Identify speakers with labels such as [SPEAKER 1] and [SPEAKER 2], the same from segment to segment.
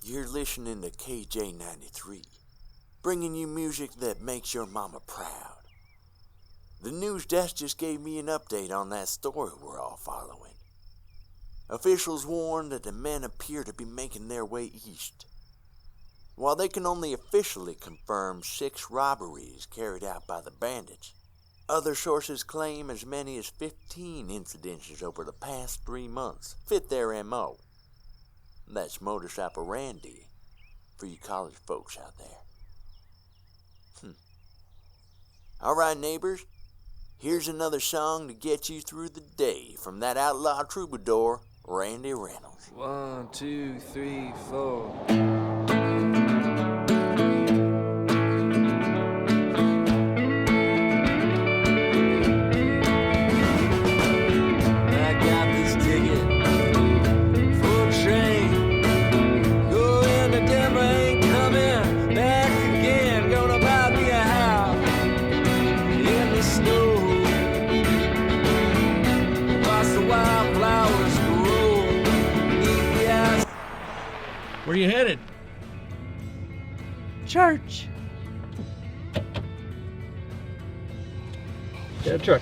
[SPEAKER 1] You're listening to KJ93, bringing you music that makes your mama proud. The news desk just gave me an update on that story we're all following. Officials warn that the men appear to be making their way east. While they can only officially confirm 6 robberies carried out by the bandits, other sources claim as many as 15 incidences over the past 3 months fit their M.O. That's modus operandi for you college folks out there. Alright, neighbors, here's another song to get you through the day from that outlaw troubadour, Randy Reynolds.
[SPEAKER 2] 1, 2, 3, 4.
[SPEAKER 3] Where you headed?
[SPEAKER 4] Church.
[SPEAKER 3] Get a truck.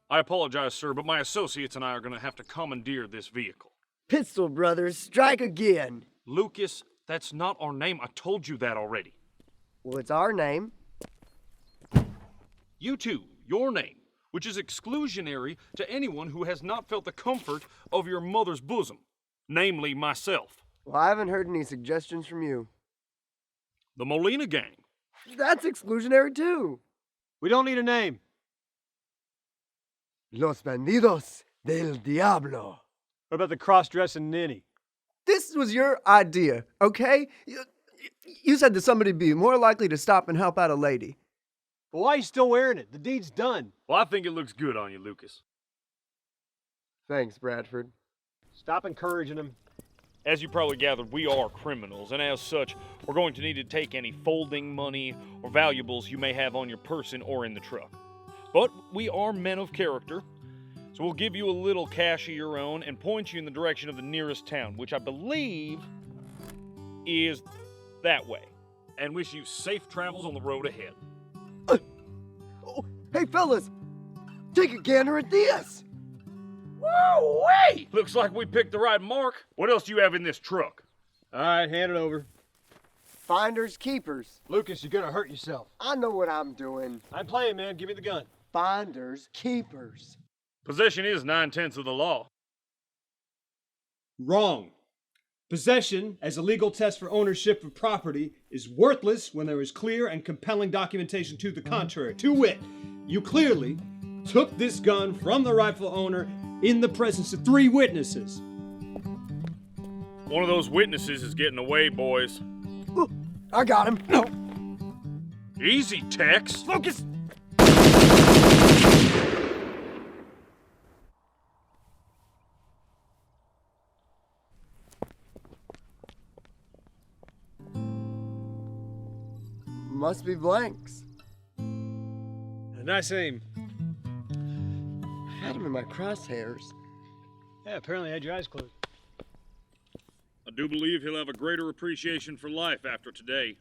[SPEAKER 5] I apologize, sir, but my associates and I are going to have to commandeer this vehicle.
[SPEAKER 4] Pistol Brothers, strike again.
[SPEAKER 5] Lucas, that's not our name. I told you that already.
[SPEAKER 4] Well, it's our name.
[SPEAKER 5] You too, your name, which is exclusionary to anyone who has not felt the comfort of your mother's bosom, namely myself.
[SPEAKER 4] Well, I haven't heard any suggestions from you.
[SPEAKER 5] The Molina Gang.
[SPEAKER 4] That's exclusionary too.
[SPEAKER 3] We don't need a name.
[SPEAKER 4] Los Bandidos del Diablo.
[SPEAKER 3] What about the cross-dressing ninny?
[SPEAKER 4] This was your idea, okay? You said that somebody'd be more likely to stop and help out a lady.
[SPEAKER 3] Well, why are you still wearing it? The deed's done.
[SPEAKER 5] Well, I think it looks good on you, Lucas.
[SPEAKER 4] Thanks, Bradford.
[SPEAKER 3] Stop encouraging him.
[SPEAKER 5] As you probably gathered, we are criminals, and as such, we're going to need to take any folding money or valuables you may have on your person or in the truck. But we are men of character, so we'll give you a little cash of your own and point you in the direction of the nearest town, which I believe is that way, and wish you safe travels on the road ahead.
[SPEAKER 4] Hey, fellas, take a gander at this.
[SPEAKER 5] Whoa-wee! Looks like we picked the right mark. What else do you have in this truck?
[SPEAKER 3] All right, hand it over.
[SPEAKER 4] Finders, keepers.
[SPEAKER 3] Lucas, you're gonna hurt yourself.
[SPEAKER 4] I know what I'm doing.
[SPEAKER 3] I'm playing, man. Give me the gun.
[SPEAKER 4] Finders, keepers.
[SPEAKER 5] Possession is 9/10 of the law.
[SPEAKER 6] Wrong. Possession, as a legal test for ownership of property, is worthless when there is clear and compelling documentation to the contrary. To wit, you clearly took this gun from the rightful owner in the presence of 3 witnesses.
[SPEAKER 5] One of those witnesses is getting away, boys.
[SPEAKER 4] Ooh, I got him. No.
[SPEAKER 5] Easy, Tex.
[SPEAKER 4] Focus. Must be blanks.
[SPEAKER 3] Nice aim.
[SPEAKER 4] I had him in my crosshairs.
[SPEAKER 3] Yeah, apparently I had your eyes closed.
[SPEAKER 5] I do believe he'll have a greater appreciation for life after today.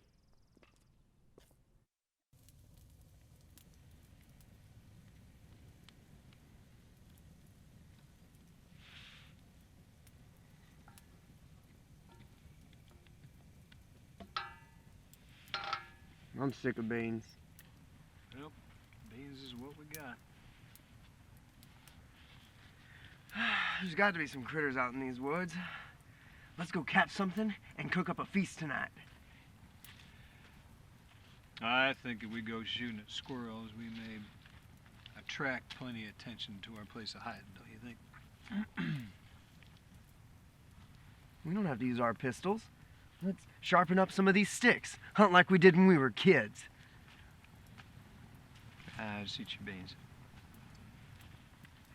[SPEAKER 4] I'm sick of beans.
[SPEAKER 3] Well, beans is what we got.
[SPEAKER 4] There's got to be some critters out in these woods. Let's go catch something and cook up a feast tonight.
[SPEAKER 2] I think if we go shooting at squirrels, we may attract plenty of attention to our place of hiding, don't you think?
[SPEAKER 4] We don't have to use our pistols. Let's sharpen up some of these sticks. Hunt like we did when we were kids.
[SPEAKER 2] I see your beans.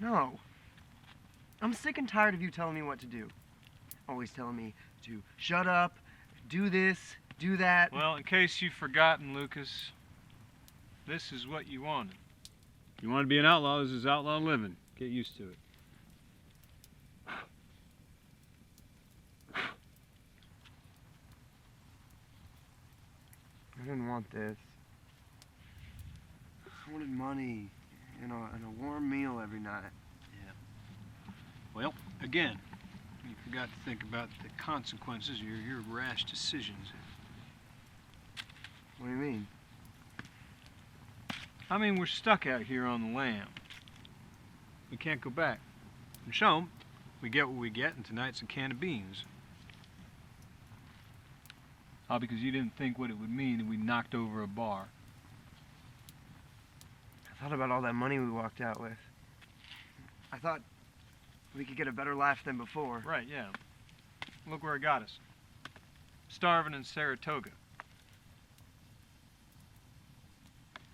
[SPEAKER 4] No. I'm sick and tired of you telling me what to do. Always telling me to shut up, do this, do that.
[SPEAKER 2] Well, in case you've forgotten, Lukas, this is what you wanted.
[SPEAKER 3] You want to be an outlaw, this is outlaw living. Get used to it.
[SPEAKER 4] I didn't want this. I wanted money and a warm meal every night.
[SPEAKER 2] Well, again, you forgot to think about the consequences of your rash decisions.
[SPEAKER 4] What do you mean?
[SPEAKER 2] I mean, we're stuck out here on the lam. We can't go back. And show 'em we get what we get, and tonight's a can of beans. All because you didn't think what it would mean that we knocked over a bar.
[SPEAKER 4] I thought about all that money we walked out with. I thought we could get a better life than before.
[SPEAKER 2] Right, yeah. Look where it got us. Starving in Saratoga.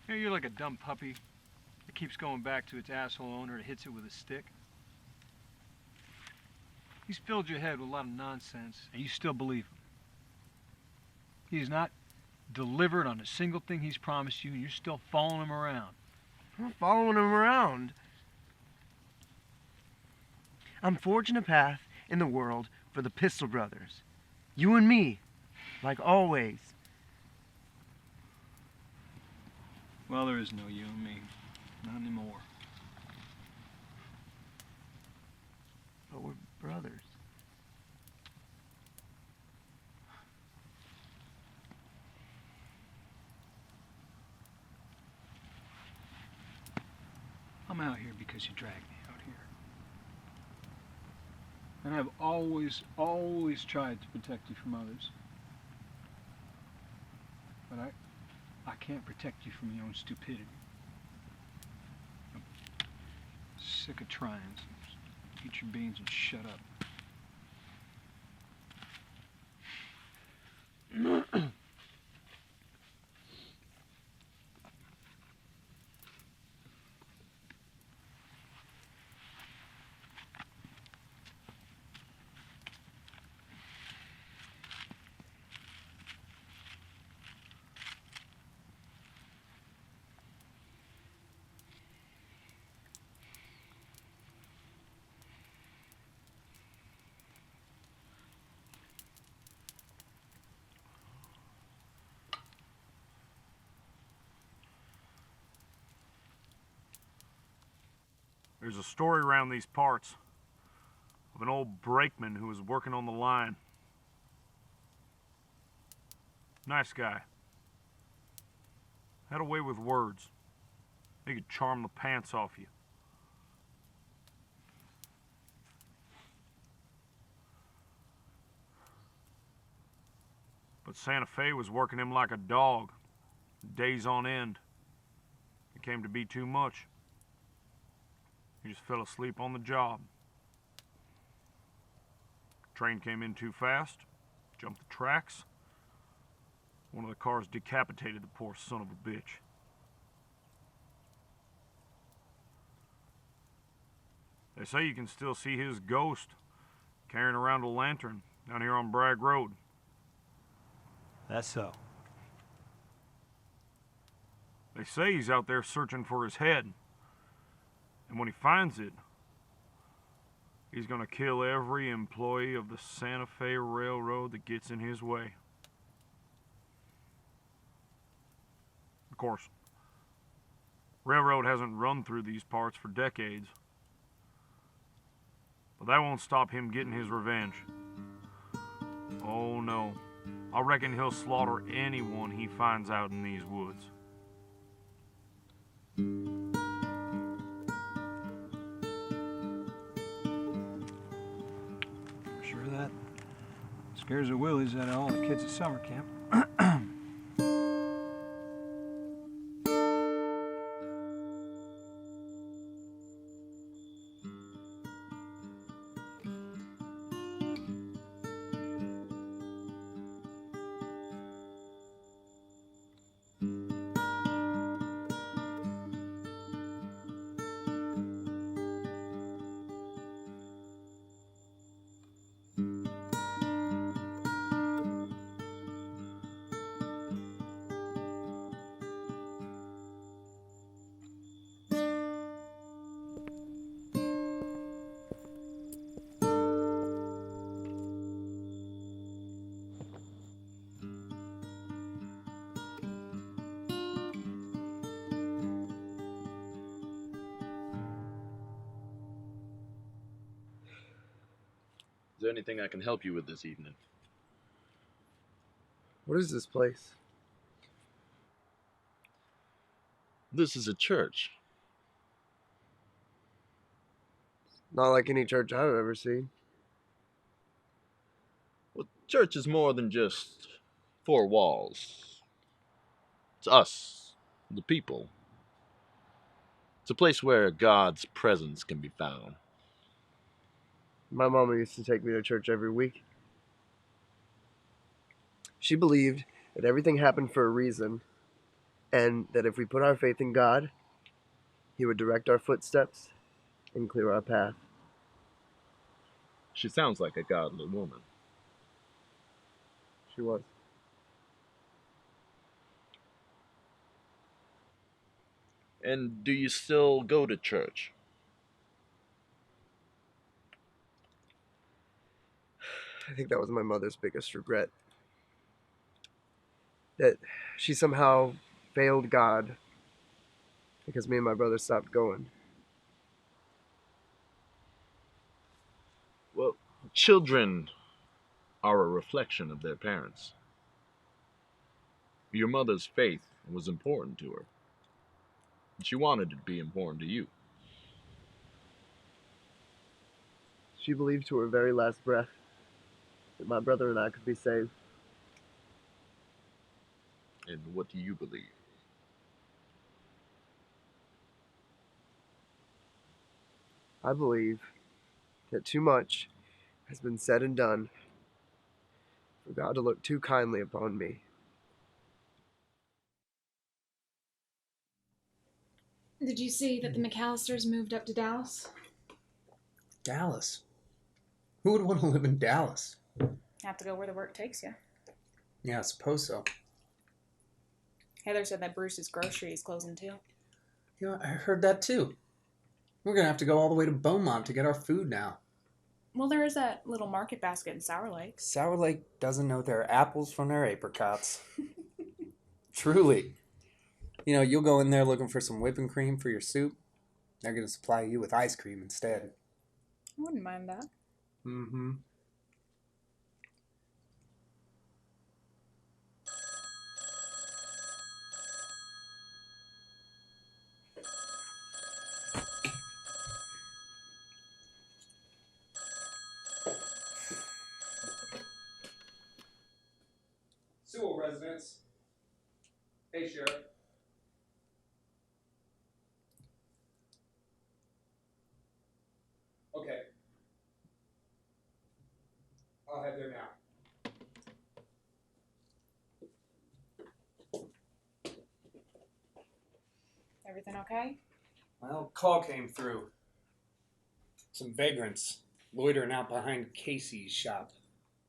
[SPEAKER 2] You know, you're like a dumb puppy that keeps going back to its asshole owner and hits it with a stick. He's filled your head with a lot of nonsense, and you still believe him. He's not delivered on a single thing he's promised you, and you're still following him around.
[SPEAKER 4] I'm not following him around. I'm forging a path in the world for the Pistol Brothers. You and me, like always.
[SPEAKER 2] Well, there is no you and me. Not anymore.
[SPEAKER 4] But we're brothers.
[SPEAKER 2] I'm out here because you dragged me out here. And I've always tried to protect you from others. But I can't protect you from your own stupidity. I'm sick of trying. So eat your beans and shut up.
[SPEAKER 5] There's a story around these parts of an old brakeman who was working on the line. Nice guy. Had a way with words. He could charm the pants off you. But Santa Fe was working him like a dog, days on end. It came to be too much. He just fell asleep on the job. Train came in too fast, jumped the tracks. One of the cars decapitated the poor son of a bitch. They say you can still see his ghost carrying around a lantern down here on Bragg Road.
[SPEAKER 3] That's so.
[SPEAKER 5] They say he's out there searching for his head. And when he finds it, he's gonna kill every employee of the Santa Fe Railroad that gets in his way. Of course, railroad hasn't run through these parts for decades. But that won't stop him getting his revenge. Oh no. I reckon he'll slaughter anyone he finds out in these woods.
[SPEAKER 2] Sure that scares the willies out of all the kids at summer camp.
[SPEAKER 7] there anything I can help you with this evening?
[SPEAKER 4] What is this place?
[SPEAKER 7] This is a church.
[SPEAKER 4] Not like any church I've ever seen.
[SPEAKER 7] Well, church is more than just four walls. It's us, the people. It's a place where God's presence can be found.
[SPEAKER 4] My mama used to take me to church every week. She believed that everything happened for a reason, and that if we put our faith in God, He would direct our footsteps and clear our path.
[SPEAKER 7] She sounds like a godly woman.
[SPEAKER 4] She was.
[SPEAKER 7] And do you still go to church?
[SPEAKER 4] I think that was my mother's biggest regret. That she somehow failed God because me and my brother stopped going.
[SPEAKER 7] Well, children are a reflection of their parents. Your mother's faith was important to her. She wanted it to be important to you.
[SPEAKER 4] She believed to her very last breath that my brother and I could be saved.
[SPEAKER 7] And what do you believe?
[SPEAKER 4] I believe that too much has been said and done for God to look too kindly upon me.
[SPEAKER 8] Did you see that the McAllisters moved up to Dallas?
[SPEAKER 9] Dallas? Who would want to live in Dallas?
[SPEAKER 10] Have to go where the work takes you.
[SPEAKER 9] Yeah, I suppose so.
[SPEAKER 10] Heather said that Bruce's grocery is closing too.
[SPEAKER 9] You know, I heard that too. We're going to have to go all the way to Beaumont to get our food now.
[SPEAKER 10] Well, there is that little market basket in Sour Lake.
[SPEAKER 9] Sour Lake doesn't know their apples from their apricots. Truly. You know, you'll go in there looking for some whipping cream for your soup. They're going to supply you with ice cream instead.
[SPEAKER 10] I wouldn't mind that.
[SPEAKER 9] Mm-hmm.
[SPEAKER 6] Sewell residence. Hey, Sheriff. Okay. I'll head there now.
[SPEAKER 10] Everything okay?
[SPEAKER 9] Well, call came through. Some vagrants loitering out behind Casey's shop.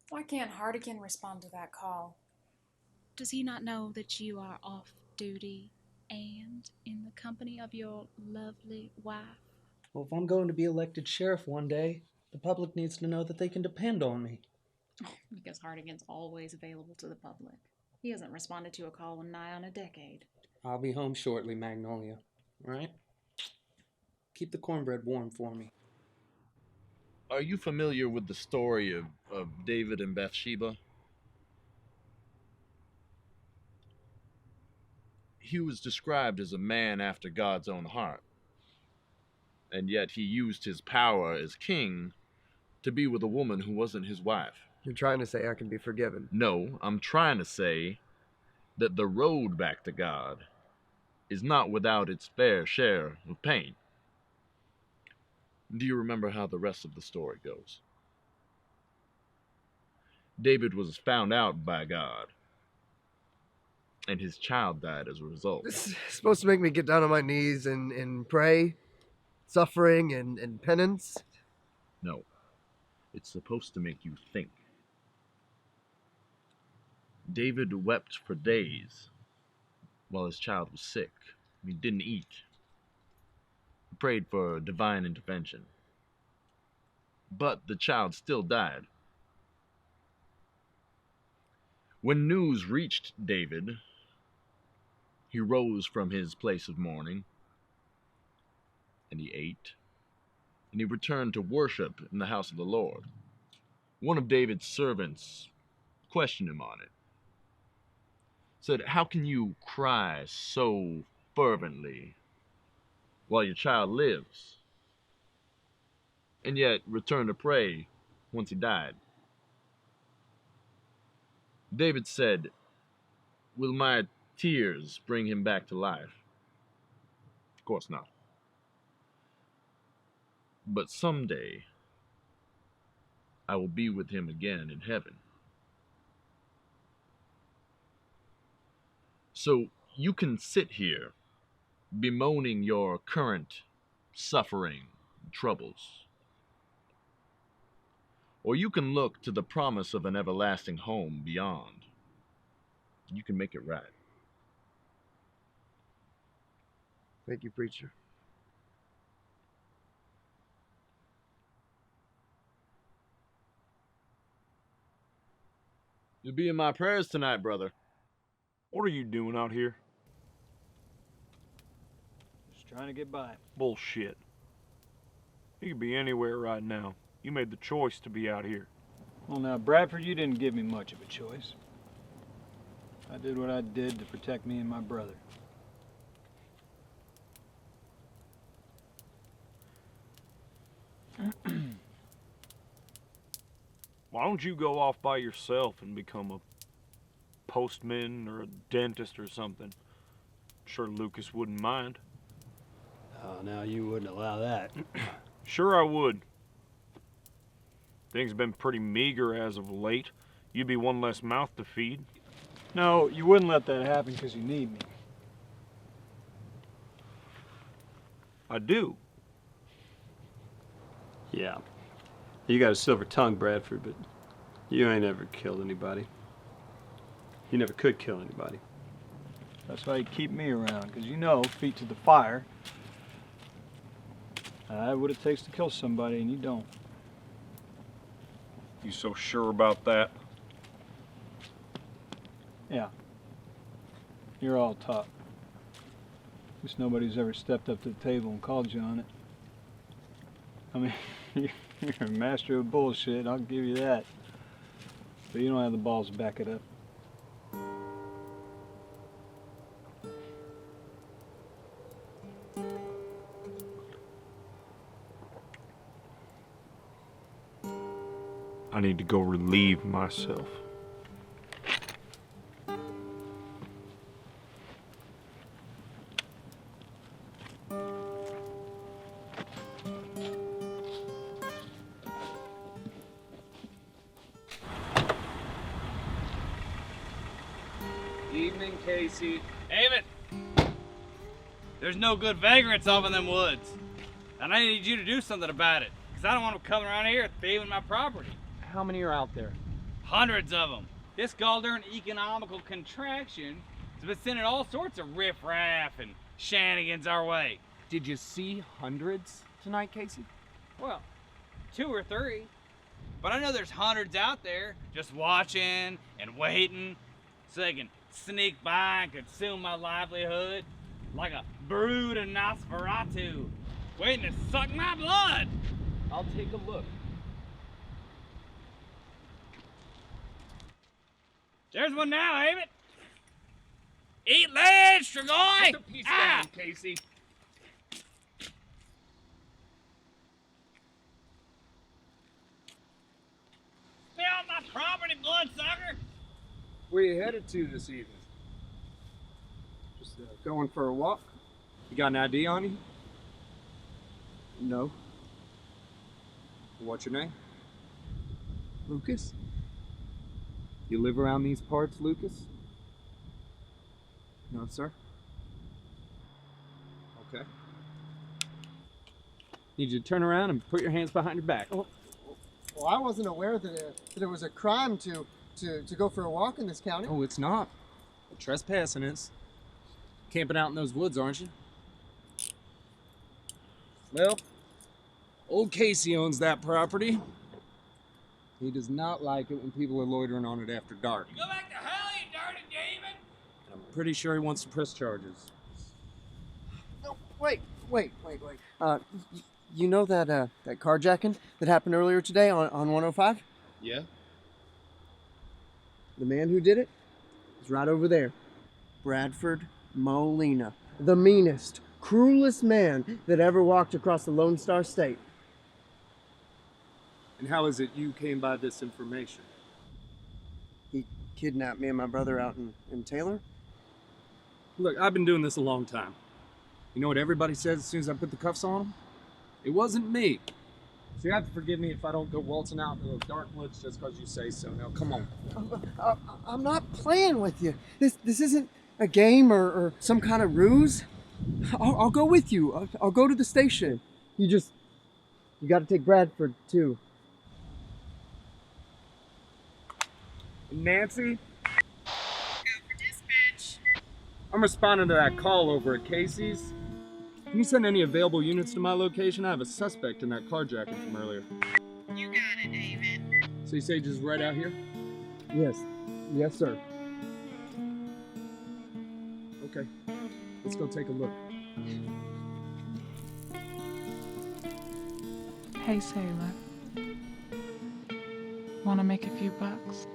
[SPEAKER 10] Why can't Hardigan respond to that call?
[SPEAKER 11] Does he not know that you are off duty and in the company of your lovely wife?
[SPEAKER 9] Well, if I'm going to be elected sheriff one day, the public needs to know that they can depend on me.
[SPEAKER 10] Because Hardigan's always available to the public. He hasn't responded to a call in nigh on a decade.
[SPEAKER 9] I'll be home shortly, Magnolia. All right? Keep the cornbread warm for me.
[SPEAKER 7] Are you familiar with the story of David and Bathsheba? He was described as a man after God's own heart. And yet he used his power as king to be with a woman who wasn't his wife.
[SPEAKER 4] You're trying to say I can be forgiven?
[SPEAKER 7] No, I'm trying to say that the road back to God is not without its fair share of pain. Do you remember how the rest of the story goes? David was found out by God, and his child died as a result.
[SPEAKER 4] This is supposed to make me get down on my knees and pray, suffering and penance?
[SPEAKER 7] No, it's supposed to make you think. David wept for days while his child was sick. He didn't eat. He prayed for divine intervention. But the child still died. When news reached David, he rose from his place of mourning, and he ate, and he returned to worship in the house of the Lord. One of David's servants questioned him on it. Said, "How can you cry so fervently while your child lives, and yet return to pray once he died?" David said, "Will my tears bring him back to life? Of course not. But someday, I will be with him again in heaven." So you can sit here bemoaning your current suffering and troubles, or you can look to the promise of an everlasting home beyond. You can make it right.
[SPEAKER 4] Thank you, preacher.
[SPEAKER 7] You'll be in my prayers tonight, brother.
[SPEAKER 5] What are you doing out here?
[SPEAKER 2] Just trying to get by.
[SPEAKER 5] Bullshit. You could be anywhere right now. You made the choice to be out here.
[SPEAKER 2] Well, now, Bradford, you didn't give me much of a choice. I did what I did to protect me and my brother.
[SPEAKER 5] Why don't you go off by yourself and become a postman or a dentist or something? Sure Lukas wouldn't mind.
[SPEAKER 2] Oh, now you wouldn't allow that.
[SPEAKER 5] Sure I would. Things have been pretty meager as of late. You'd be one less mouth to feed.
[SPEAKER 2] No, you wouldn't let that happen because you need me.
[SPEAKER 5] I do.
[SPEAKER 2] Yeah. You got a silver tongue, Bradford, but you ain't ever killed anybody. You never could kill anybody. That's why you keep me around, because you know, feet to the fire, I have what it takes to kill somebody, and you don't.
[SPEAKER 5] You so sure about that?
[SPEAKER 2] Yeah. You're all talk. Just nobody's ever stepped up to the table and called you on it. I mean, you're a master of bullshit, I'll give you that. But you don't have the balls to back it up.
[SPEAKER 5] I need to go relieve myself.
[SPEAKER 12] Evening, Casey. Aim it! There's no good vagrants off in them woods. And I need you to do something about it. Because I don't want them coming around here thieving my property.
[SPEAKER 13] How many are out there?
[SPEAKER 12] Hundreds of them. This gall-darn economical contraction has been sending all sorts of riff-raff and shenanigans our way.
[SPEAKER 13] Did you see hundreds tonight, Casey?
[SPEAKER 12] Well, 2 or 3. But I know there's hundreds out there just watching and waiting so they can sneak by and consume my livelihood like a brood of Nosferatu, waiting to suck my blood.
[SPEAKER 13] I'll take a look.
[SPEAKER 12] There's one now, aim it. Eat lead, Strigoi!
[SPEAKER 13] Put the piece down, Casey.
[SPEAKER 12] Stay on my property, bloodsucker!
[SPEAKER 13] Where you headed to this evening? Just going for a walk? You got an ID on you? No. What's your name? Lukas? You live around these parts, Lukas? No, sir. Okay. Need you to turn around and put your hands behind your back.
[SPEAKER 14] Well, I wasn't aware that it was a crime to go for a walk in this county.
[SPEAKER 13] Oh, it's not. Trespassing is. Camping out in those woods, aren't you? Well, old Casey owns that property. He does not like it when people are loitering on it after dark.
[SPEAKER 12] Go back to hell, you dirty demon!
[SPEAKER 13] I'm pretty sure he wants to press charges.
[SPEAKER 14] No, wait. You know that carjacking that happened earlier today on 105?
[SPEAKER 13] Yeah?
[SPEAKER 4] The man who did it is right over there. Bradford Molina. The meanest, cruelest man that ever walked across the Lone Star State.
[SPEAKER 13] And how is it you came by this information?
[SPEAKER 4] He kidnapped me and my brother out in Taylor.
[SPEAKER 13] Look, I've been doing this a long time. You know what everybody says as soon as I put the cuffs on them? It wasn't me. So you have to forgive me if I don't go waltzing out into those dark woods just because you say so. Now, come on.
[SPEAKER 4] I'm not playing with you. This isn't a game or some kind of ruse. I'll go with you. I'll go to the station. You got to take Bradford, too.
[SPEAKER 13] Nancy? I'm responding to that call over at Casey's. Can you send any available units to my location? I have a suspect in that carjacking from earlier.
[SPEAKER 15] You got it, David.
[SPEAKER 13] So you say just right out here?
[SPEAKER 4] Yes. Yes, sir.
[SPEAKER 13] Okay. Let's go take a look.
[SPEAKER 16] Hey, sailor. Want to make a few bucks?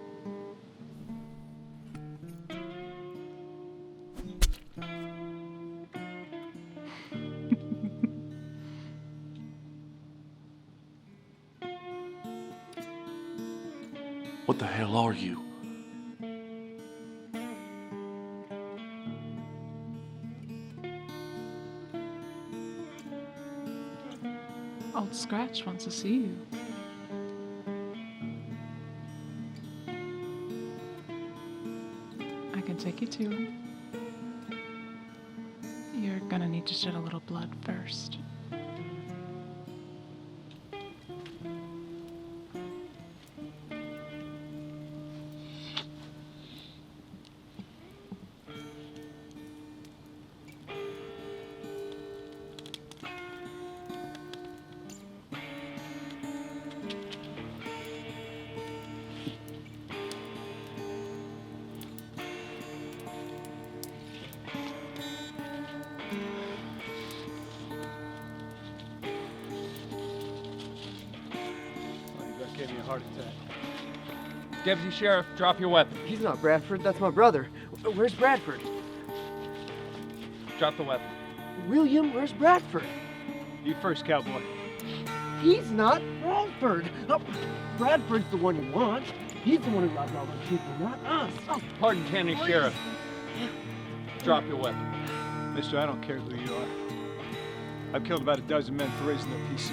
[SPEAKER 17] What the hell are you?
[SPEAKER 16] Old Scratch wants to see you. I can take you to him. You're gonna need to shed a little blood first.
[SPEAKER 6] Gave me a heart attack.
[SPEAKER 13] Deputy Sheriff, drop your weapon.
[SPEAKER 4] He's not Bradford. That's my brother. Where's Bradford?
[SPEAKER 13] Drop the weapon.
[SPEAKER 4] William, where's Bradford?
[SPEAKER 6] You first, cowboy.
[SPEAKER 4] He's not Bradford. Bradford's the one you want. He's the one who robbed all those people, not us.
[SPEAKER 13] Pardon, County Sheriff. Drop your weapon.
[SPEAKER 6] Mister, I don't care who you are. I've killed about a dozen men for raising their PCE.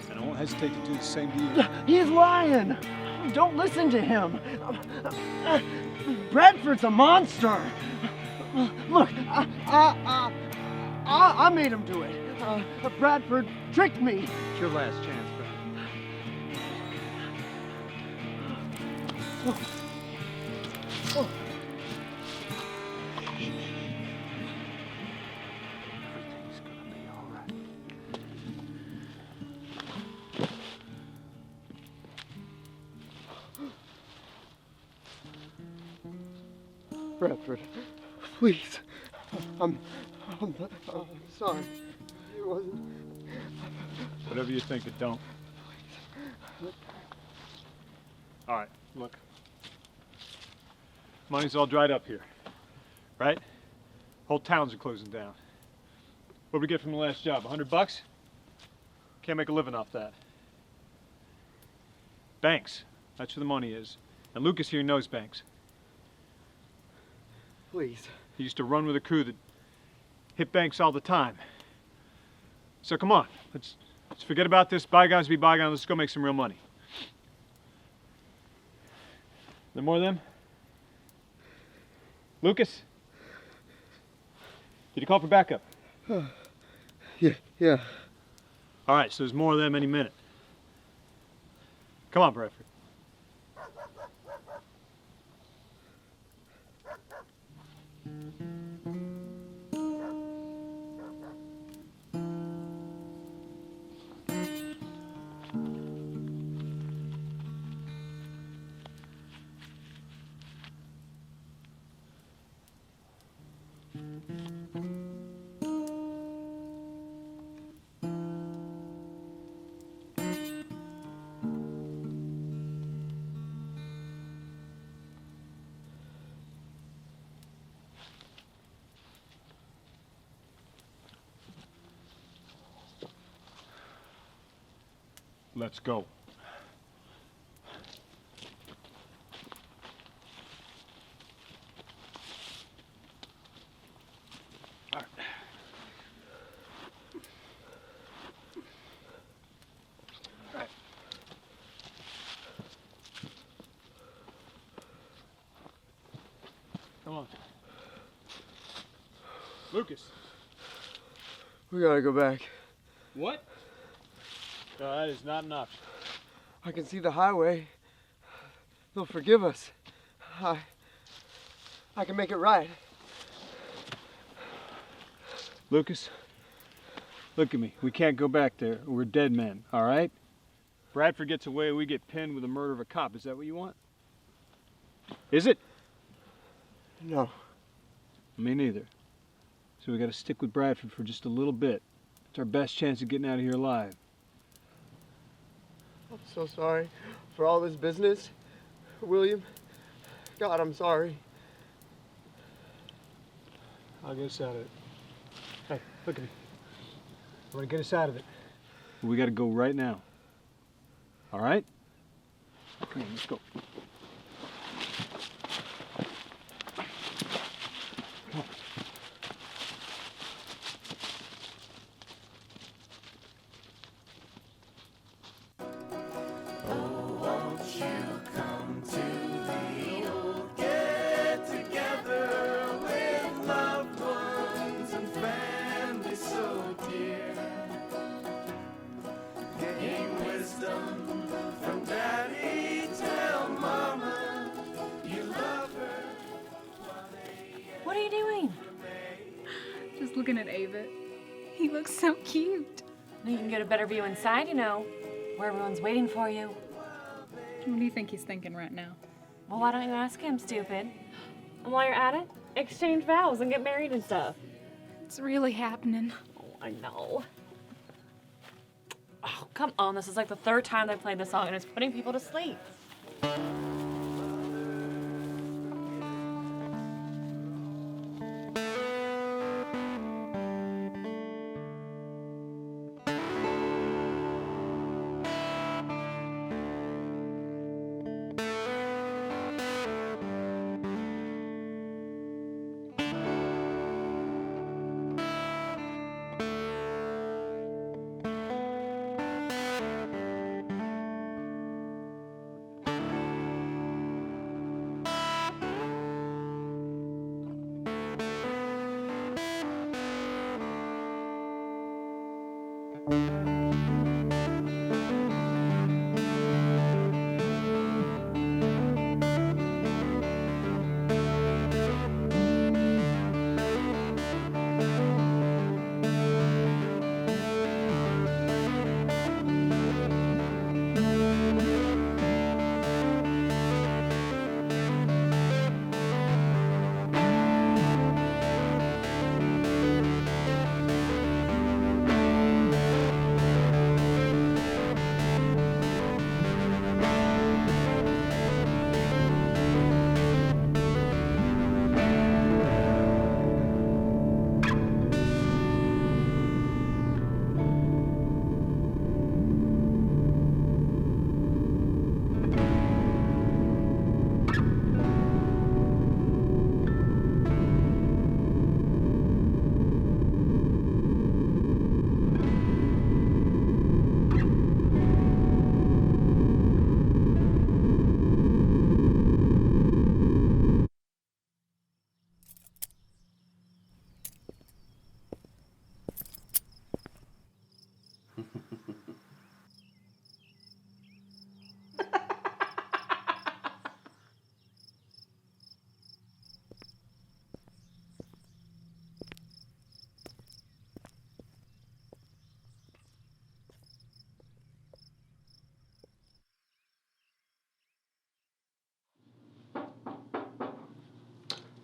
[SPEAKER 6] I won't hesitate to do the same to you.
[SPEAKER 4] He's lying. Don't listen to him. Bradford's a monster. Look, I made him do it. Bradford tricked me.
[SPEAKER 13] It's your last chance, Brad.
[SPEAKER 4] Oh. Bradford, please. I'm sorry. It wasn't.
[SPEAKER 6] Whatever you think, but don't. All right, look. Money's all dried up here, right? Whole towns are closing down. What'd we get from the last job? $100? Can't make a living off that. Banks. That's where the money is. And Lukas here knows banks.
[SPEAKER 4] Please.
[SPEAKER 6] He used to run with a crew that hit banks all the time. So come on, let's forget about this. Bygones be bygones. Let's go make some real money. There more of them? Lukas? Did you call for backup?
[SPEAKER 4] Yeah.
[SPEAKER 6] All right, so there's more of them any minute. Come on, Bradford.
[SPEAKER 3] Let's go. All right. All right. Come on. Lucas.
[SPEAKER 4] We gotta go back.
[SPEAKER 3] What? No, that is not an option.
[SPEAKER 4] I can see the highway. They'll forgive us. I can make it right.
[SPEAKER 2] Lucas, look at me. We can't go back there. We're dead men, all right? Bradford gets away, we get pinned with the murder of a cop. Is that what you want? Is it?
[SPEAKER 4] No.
[SPEAKER 2] Me neither. So we gotta stick with Bradford for just a little bit. It's our best chance of getting out of here alive.
[SPEAKER 4] I'm so sorry for all this business, William. God, I'm sorry.
[SPEAKER 2] I'll get us out of it. Hey, look at me. I want to get us out of it. We gotta go right now. All right? Come on, let's go. Come on.
[SPEAKER 11] What are you doing?
[SPEAKER 10] Just looking at Ava. He looks so cute.
[SPEAKER 11] You can get a better view inside, you know, where everyone's waiting for you.
[SPEAKER 10] What do you think he's thinking right now?
[SPEAKER 11] Well, why don't you ask him, stupid? And while you're at it, exchange vows and get married and stuff.
[SPEAKER 10] It's really happening.
[SPEAKER 11] Oh, I know. Oh, come on. This is like the third time they played this song and it's putting people to sleep.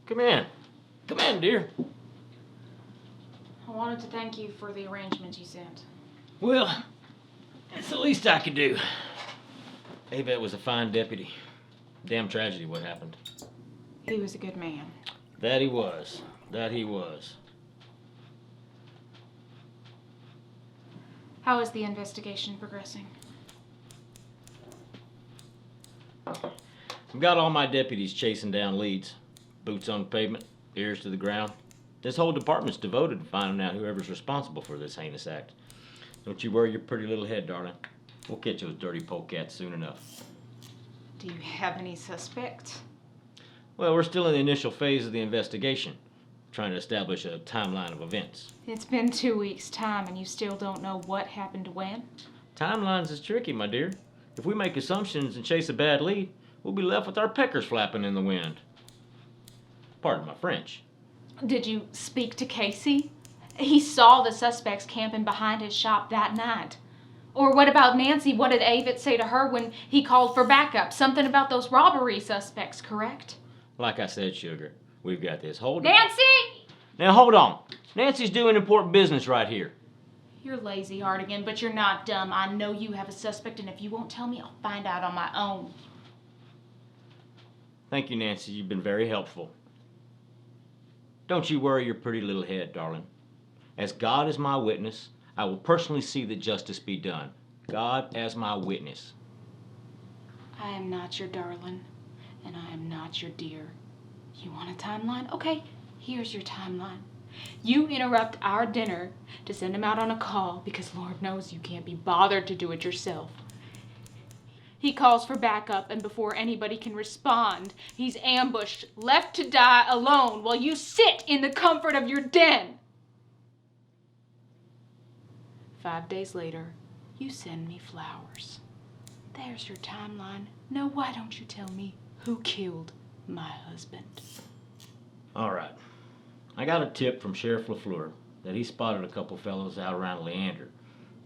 [SPEAKER 7] Come in. Come in, dear.
[SPEAKER 10] I wanted to thank you for the arrangements you sent.
[SPEAKER 7] Well, it's the least I could do. Ava was a fine deputy. Damn tragedy what happened.
[SPEAKER 10] He was a good man.
[SPEAKER 7] That he was. That he was.
[SPEAKER 10] How is the investigation progressing?
[SPEAKER 18] I've got all my deputies chasing down leads. Boots on the pavement, ears to the ground. This whole department's devoted to finding out whoever's responsible for this heinous act. Don't you worry your pretty little head, darling. We'll catch those dirty polecats soon enough.
[SPEAKER 10] Do you have any suspects?
[SPEAKER 18] Well, we're still in the initial phase of the investigation, trying to establish a timeline of events.
[SPEAKER 10] It's been 2 weeks' time and you still don't know what happened when?
[SPEAKER 18] Timelines is tricky, my dear. If we make assumptions and chase a bad lead, we'll be left with our peckers flapping in the wind. Pardon my French.
[SPEAKER 10] Did you speak to Casey? He saw the suspects camping behind his shop that night. Or what about Nancy? What did Avett say to her when he called for backup? Something about those robbery suspects, correct?
[SPEAKER 18] Like I said, sugar, we've got this whole...
[SPEAKER 10] Nancy!
[SPEAKER 18] Now hold on. Nancy's doing important business right here.
[SPEAKER 10] You're lazy, Hardigan, but you're not dumb. I know you have a suspect, and if you won't tell me, I'll find out on my own.
[SPEAKER 18] Thank you, Nancy. You've been very helpful. Don't you worry your pretty little head, darling. As God is my witness, I will personally see that justice be done. God as my witness.
[SPEAKER 10] I am not your darling, and I am not your dear. You want a timeline? Okay, here's your timeline. You interrupt our dinner to send him out on a call because Lord knows you can't be bothered to do it yourself. He calls for backup, and before anybody can respond, he's ambushed, left to die alone while you sit in the comfort of your den. 5 days later, you send me flowers. There's your timeline. Now why don't you tell me who killed my husband?
[SPEAKER 18] All right. I got a tip from Sheriff LaRue that he spotted a couple fellows out around Leander.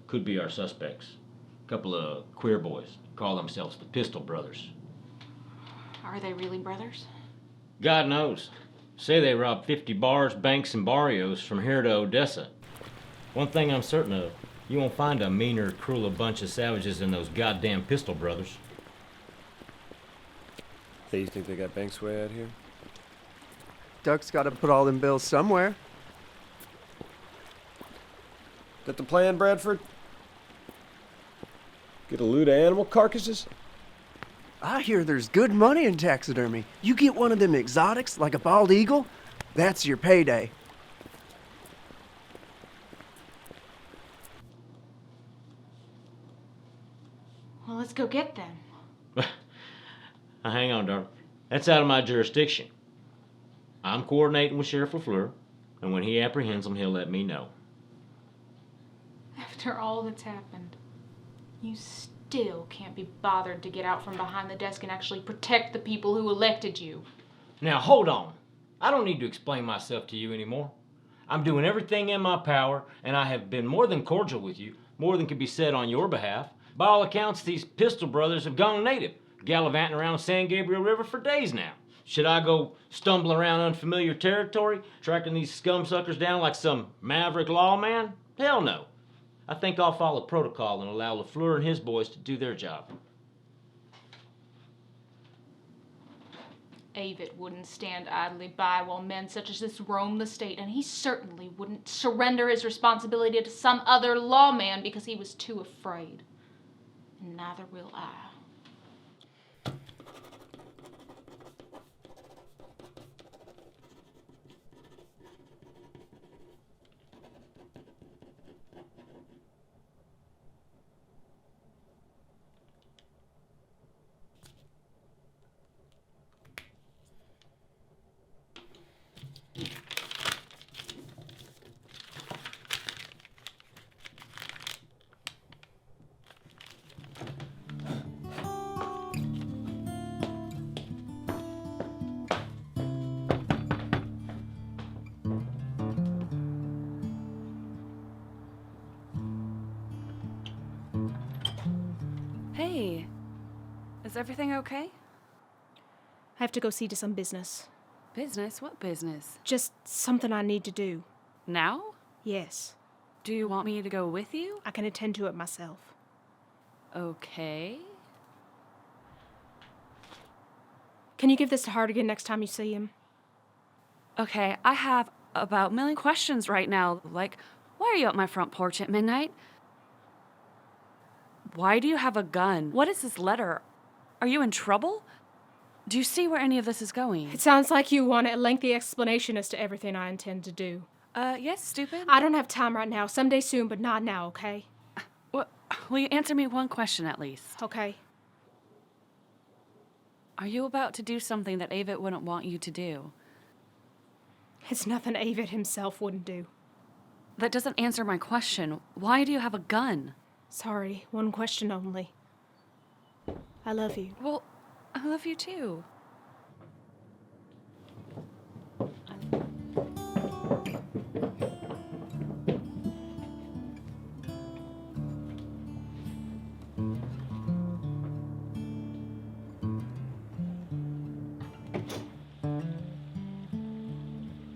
[SPEAKER 18] Could be our suspects. A couple of queer boys. Call themselves the Pistol Brothers.
[SPEAKER 10] Are they really brothers?
[SPEAKER 18] God knows. Say they robbed 50 bars, banks, and barrios from here to Odessa. One thing I'm certain of, you won't find a meaner, crueler bunch of savages than those goddamn Pistol Brothers.
[SPEAKER 6] Hey, you think they got banks way out here?
[SPEAKER 4] Duck's got to put all them bills somewhere.
[SPEAKER 6] Got the plan, Bradford? Get a loot of animal carcasses?
[SPEAKER 4] I hear there's good money in taxidermy. You get one of them exotics, like a bald eagle, that's your payday.
[SPEAKER 10] Well, let's go get them.
[SPEAKER 18] Now, hang on, darling. That's out of my jurisdiction. I'm coordinating with Sheriff LaFleur, and when he apprehends them, he'll let me know.
[SPEAKER 10] After all that's happened, you still can't be bothered to get out from behind the desk and actually protect the people who elected you.
[SPEAKER 18] Now, hold on. I don't need to explain myself to you anymore. I'm doing everything in my power, and I have been more than cordial with you, more than can be said on your behalf. By all accounts, these Pistol Brothers have gone native, gallivanting around San Gabriel River for days now. Should I go stumbling around unfamiliar territory, tracking these scum-suckers down like some maverick lawman? Hell no. I think I'll follow protocol and allow LaFleur and his boys to do their job.
[SPEAKER 10] Avett wouldn't stand idly by while men such as this roam the state, and he certainly wouldn't surrender his responsibility to some other lawman because he was too afraid. And neither will I.
[SPEAKER 19] Hey, is everything okay?
[SPEAKER 11] I have to go see to some business.
[SPEAKER 19] Business? What business?
[SPEAKER 11] Just something I need to do.
[SPEAKER 19] Now?
[SPEAKER 11] Yes.
[SPEAKER 19] Do you want me to go with you?
[SPEAKER 11] I can attend to it myself.
[SPEAKER 19] Okay.
[SPEAKER 11] Can you give this to Hardigan next time you see him?
[SPEAKER 19] Okay, I have about a million questions right now. Like, why are you at my front porch at midnight? Why do you have a gun? What is this letter? Are you in trouble? Do you see where any of this is going?
[SPEAKER 20] It sounds like you want a lengthy explanation as to everything I intend to do.
[SPEAKER 19] Yes, stupid?
[SPEAKER 20] I don't have time right now. Someday soon, but not now, okay?
[SPEAKER 19] Well, will you answer me one question at least?
[SPEAKER 20] Okay.
[SPEAKER 19] Are you about to do something that Avid wouldn't want you to do?
[SPEAKER 20] It's nothing Avid himself wouldn't do.
[SPEAKER 19] That doesn't answer my question. Why do you have a gun?
[SPEAKER 20] Sorry, one question only. I love you.
[SPEAKER 19] Well, I love you too.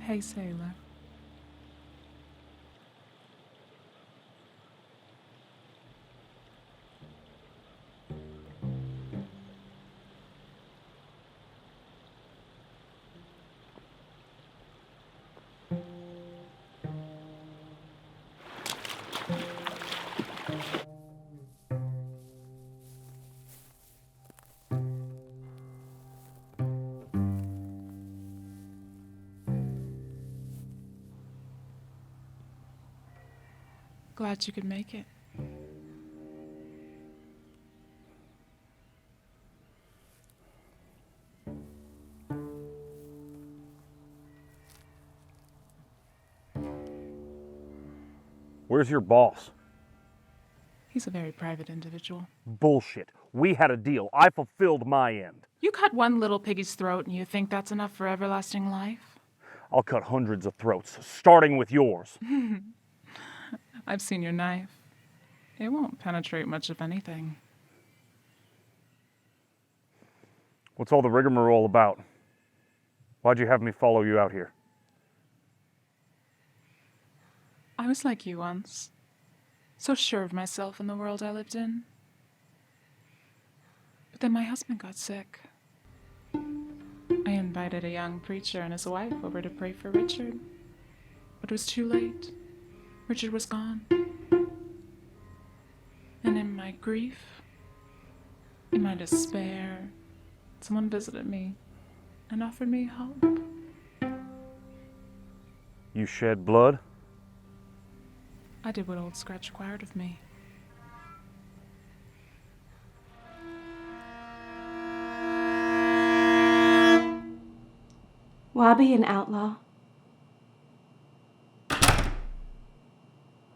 [SPEAKER 16] Hey, sailor. Glad you could make it.
[SPEAKER 21] Where's your boss?
[SPEAKER 16] He's a very private individual.
[SPEAKER 21] Bullshit. We had a deal. I fulfilled my end.
[SPEAKER 16] You cut one little piggy's throat and you think that's enough for everlasting life?
[SPEAKER 21] I'll cut hundreds of throats, starting with yours.
[SPEAKER 16] I've seen your knife. It won't penetrate much of anything.
[SPEAKER 21] What's all the rigmarole about? Why'd you have me follow you out here?
[SPEAKER 16] I was like you once. So sure of myself in the world I lived in. But then my husband got sick. I invited a young preacher and his wife over to pray for Richard. But it was too late. Richard was gone. And in my grief, in my despair, someone visited me and offered me hope.
[SPEAKER 21] You shed blood?
[SPEAKER 16] I did what Old Scratch required of me.
[SPEAKER 20] Why be an outlaw?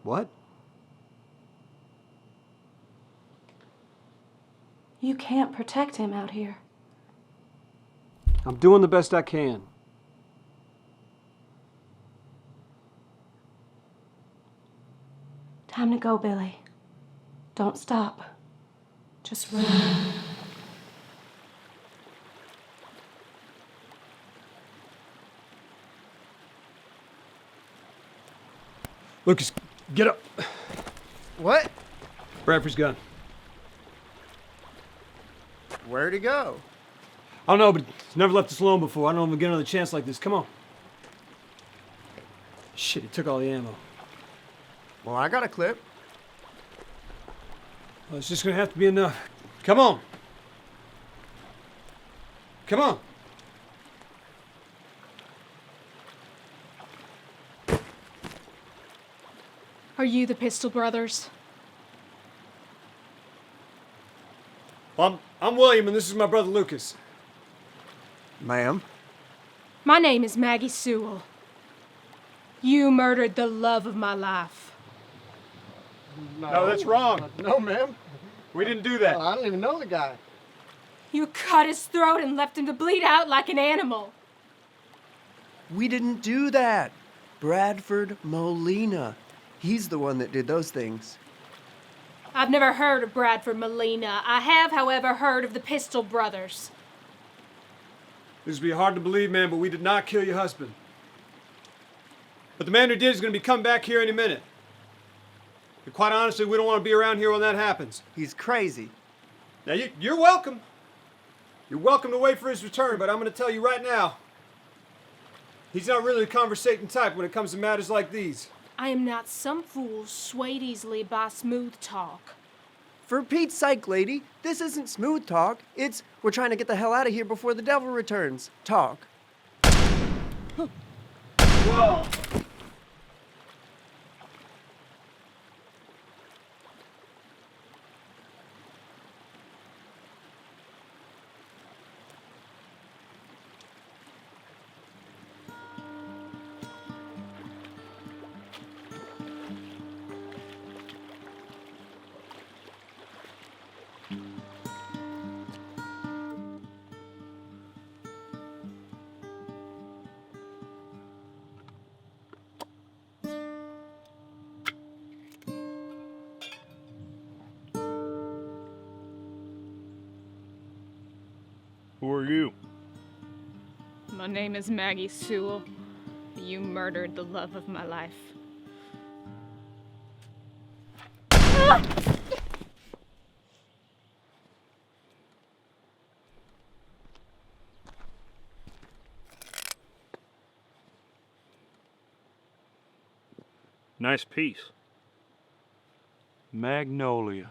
[SPEAKER 6] What?
[SPEAKER 20] You can't protect him out here.
[SPEAKER 6] I'm doing the best I can.
[SPEAKER 20] Time to go, Billy. Don't stop. Just run.
[SPEAKER 6] Lucas, get up.
[SPEAKER 14] What?
[SPEAKER 6] Bradford's gun.
[SPEAKER 14] Where'd he go?
[SPEAKER 6] I don't know, but he's never left us alone before. I don't know if we'll get another chance like this. Come on. Shit, he took all the ammo.
[SPEAKER 14] Well, I got a clip.
[SPEAKER 6] Well, it's just gonna have to be enough. Come on. Come on.
[SPEAKER 20] Are you the Pistol Brothers?
[SPEAKER 6] Well, I'm William, and this is my brother Lukas.
[SPEAKER 14] Ma'am?
[SPEAKER 20] My name is Maggie Sewell. You murdered the love of my life.
[SPEAKER 6] No, that's wrong.
[SPEAKER 14] No, ma'am.
[SPEAKER 6] We didn't do that.
[SPEAKER 14] I don't even know the guy.
[SPEAKER 20] You cut his throat and left him to bleed out like an animal.
[SPEAKER 14] We didn't do that. Bradford Molina. He's the one that did those things.
[SPEAKER 20] I've never heard of Bradford Molina. I have, however, heard of the Pistol Brothers.
[SPEAKER 6] This will be hard to believe, man, but we did not kill your husband. But the man who did is going to be coming back here any minute. And quite honestly, we don't want to be around here when that happens.
[SPEAKER 14] He's crazy.
[SPEAKER 6] Now, you're welcome. You're welcome to wait for his return, but I'm going to tell you right now, he's not really the conversating type when it comes to matters like these.
[SPEAKER 20] I am not some fool swayed easily by smooth talk.
[SPEAKER 14] For Pete's sake, lady, this isn't smooth talk. It's, we're trying to get the hell out of here before the devil returns. Talk.
[SPEAKER 6] Whoa!
[SPEAKER 3] Who are you?
[SPEAKER 20] My name is Maggie Sewell. You murdered the love of my life.
[SPEAKER 3] Nice piece. Magnolia.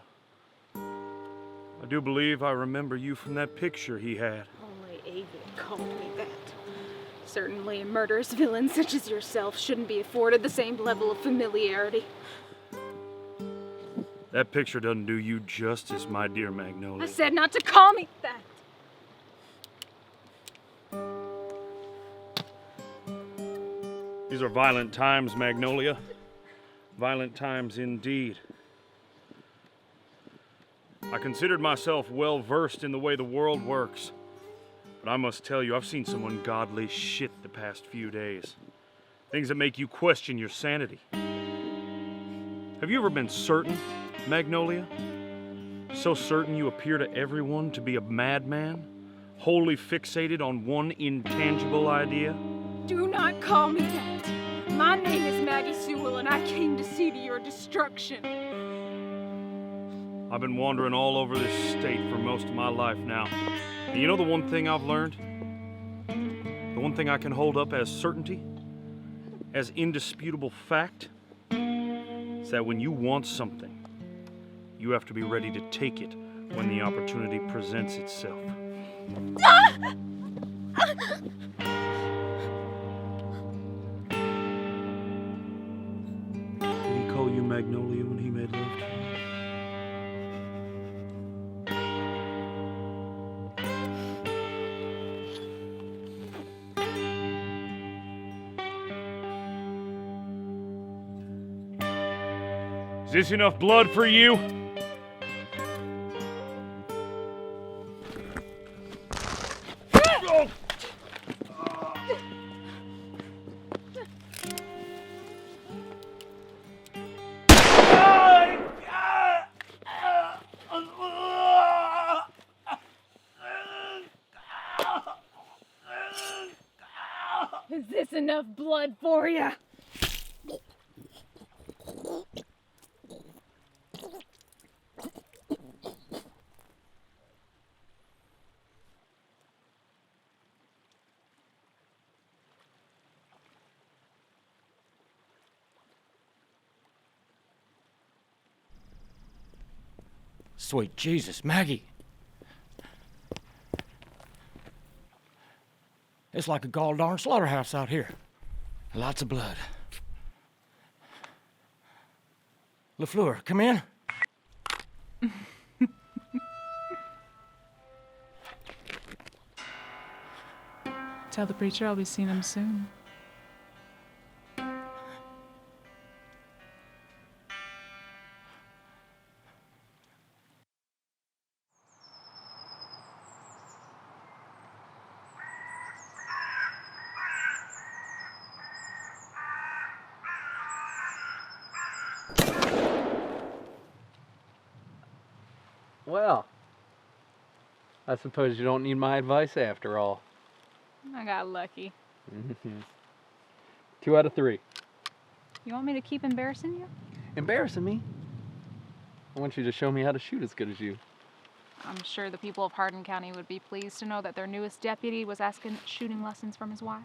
[SPEAKER 3] I do believe I remember you from that picture he had.
[SPEAKER 20] Only David called me that. Certainly a murderous villain such as yourself shouldn't be afforded the same level of familiarity.
[SPEAKER 3] That picture doesn't do you justice, my dear Magnolia.
[SPEAKER 20] I said not to call me that.
[SPEAKER 3] These are violent times, Magnolia. Violent times indeed. I considered myself well versed in the way the world works. But I must tell you, I've seen some ungodly shit the past few days. Things that make you question your sanity. Have you ever been certain, Magnolia? So certain you appear to everyone to be a madman? Wholly fixated on one intangible idea?
[SPEAKER 20] Do not call me that. My name is Maggie Sewell, and I came to see to your destruction.
[SPEAKER 3] I've been wandering all over this state for most of my life now. And you know the one thing I've learned? The one thing I can hold up as certainty? As indisputable fact? Is that when you want something, you have to be ready to take it when the opportunity presents itself. Did he call you Magnolia when he made love to you? Is this enough blood for you?
[SPEAKER 20] Is this enough blood for you?
[SPEAKER 18] Sweet Jesus, Maggie. It's like a gall darn slaughterhouse out here. Lots of blood. LaFleur, come in.
[SPEAKER 16] Tell the preacher I'll be seeing him soon.
[SPEAKER 1] Well, I suppose you don't need my advice after all.
[SPEAKER 22] I got lucky.
[SPEAKER 1] 2 out of 3.
[SPEAKER 22] You want me to keep embarrassing you?
[SPEAKER 1] Embarrassing me? I want you to show me how to shoot as good as you.
[SPEAKER 22] I'm sure the people of Hardin County would be pleased to know that their newest deputy was asking shooting lessons from his wife.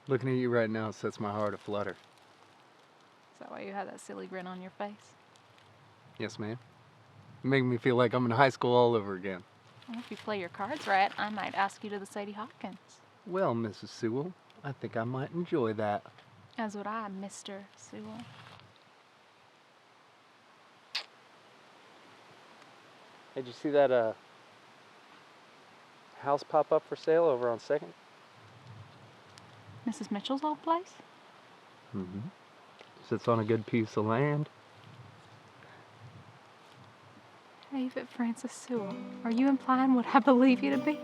[SPEAKER 1] Looking at you right now sets my heart aflutter.
[SPEAKER 22] Is that why you have that silly grin on your face?
[SPEAKER 1] Yes, ma'am. You make me feel like I'm in high school all over again.
[SPEAKER 22] Well, if you play your cards right, I might ask you to the Sadie Hawkins.
[SPEAKER 1] Well, Mrs. Sewell, I think I might enjoy that.
[SPEAKER 22] As would I, Mr. Sewell.
[SPEAKER 1] Hey, did you see that house pop up for sale over on 2nd?
[SPEAKER 22] Mrs. Mitchell's old place?
[SPEAKER 1] Mm-hmm. Sits on a good piece of land.
[SPEAKER 22] David Francis Sewell, are you implying what I believe you to be?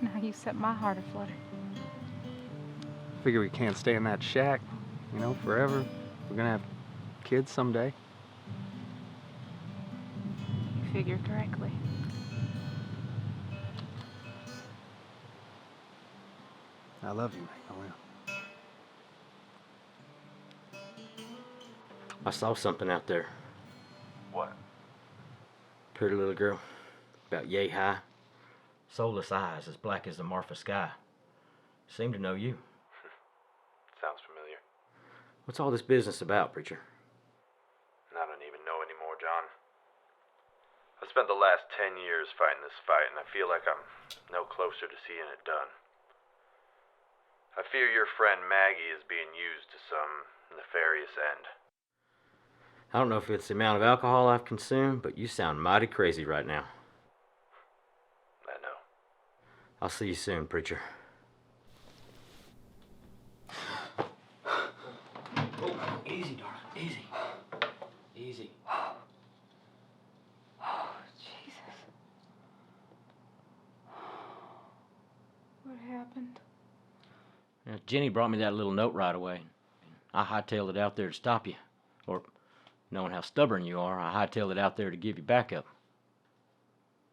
[SPEAKER 22] Now you set my heart aflutter.
[SPEAKER 1] Figure we can't stay in that shack, forever. We're gonna have kids someday.
[SPEAKER 22] You figure correctly.
[SPEAKER 1] I love you, Magnolia.
[SPEAKER 18] I saw something out there.
[SPEAKER 7] What?
[SPEAKER 18] Pretty little girl, about yay high. Soulless eyes as black as the Marfa sky. Seemed to know you.
[SPEAKER 7] Sounds familiar.
[SPEAKER 18] What's all this business about, preacher?
[SPEAKER 7] I don't even know anymore, John. I spent the last 10 years fighting this fight, and I feel like I'm no closer to seeing it done. I fear your friend Maggie is being used to some nefarious end.
[SPEAKER 18] I don't know if it's the amount of alcohol I've consumed, but you sound mighty crazy right now.
[SPEAKER 7] I know.
[SPEAKER 18] I'll see you soon, preacher. Oh, easy, darling. Easy. Easy.
[SPEAKER 20] Oh, Jesus. What happened?
[SPEAKER 18] Now, Jenny brought me that little note right away. I hightailed it out there to stop you. Or, knowing how stubborn you are, I hightailed it out there to give you backup.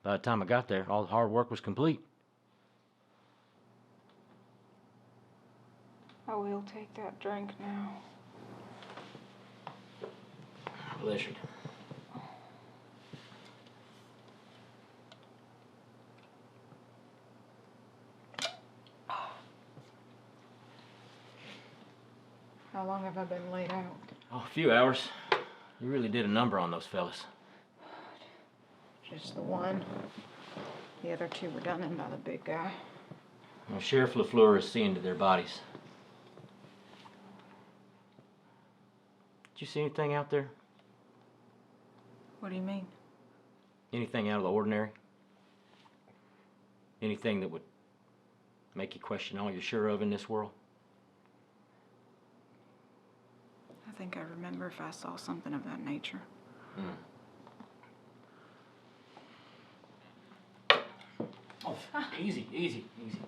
[SPEAKER 18] By the time I got there, all the hard work was complete.
[SPEAKER 20] I will take that drink now.
[SPEAKER 18] Pleasure.
[SPEAKER 20] How long have I been laid out?
[SPEAKER 18] Oh, a few hours. You really did a number on those fellas.
[SPEAKER 20] Just the one. The other two were done in by the big guy.
[SPEAKER 18] Well, Sheriff LaFleur is seeing to their bodies. Did you see anything out there?
[SPEAKER 20] What do you mean?
[SPEAKER 18] Anything out of the ordinary? Anything that would make you question all you're sure of in this world?
[SPEAKER 20] I think I remember if I saw something of that nature.
[SPEAKER 18] Oh, easy, easy, easy.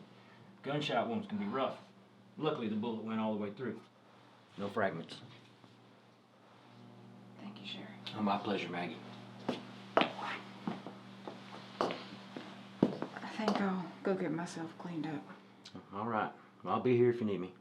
[SPEAKER 18] Gunshot wounds can be rough. Luckily, the bullet went all the way through. No fragments.
[SPEAKER 20] Thank you, Sheriff.
[SPEAKER 18] Oh, my pleasure, Maggie.
[SPEAKER 20] I think I'll go get myself cleaned up.
[SPEAKER 18] All right. I'll be here if you need me.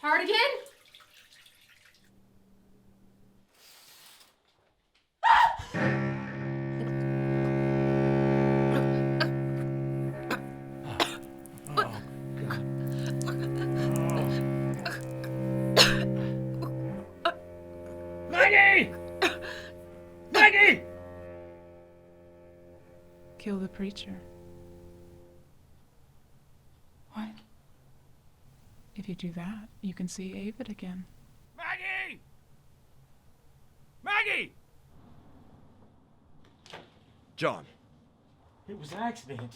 [SPEAKER 20] Hardigan?
[SPEAKER 3] Maggie! Maggie!
[SPEAKER 16] Kill the preacher. What? If you do that, you can see Avid again.
[SPEAKER 3] Maggie! Maggie!
[SPEAKER 7] John.
[SPEAKER 18] It was an accident.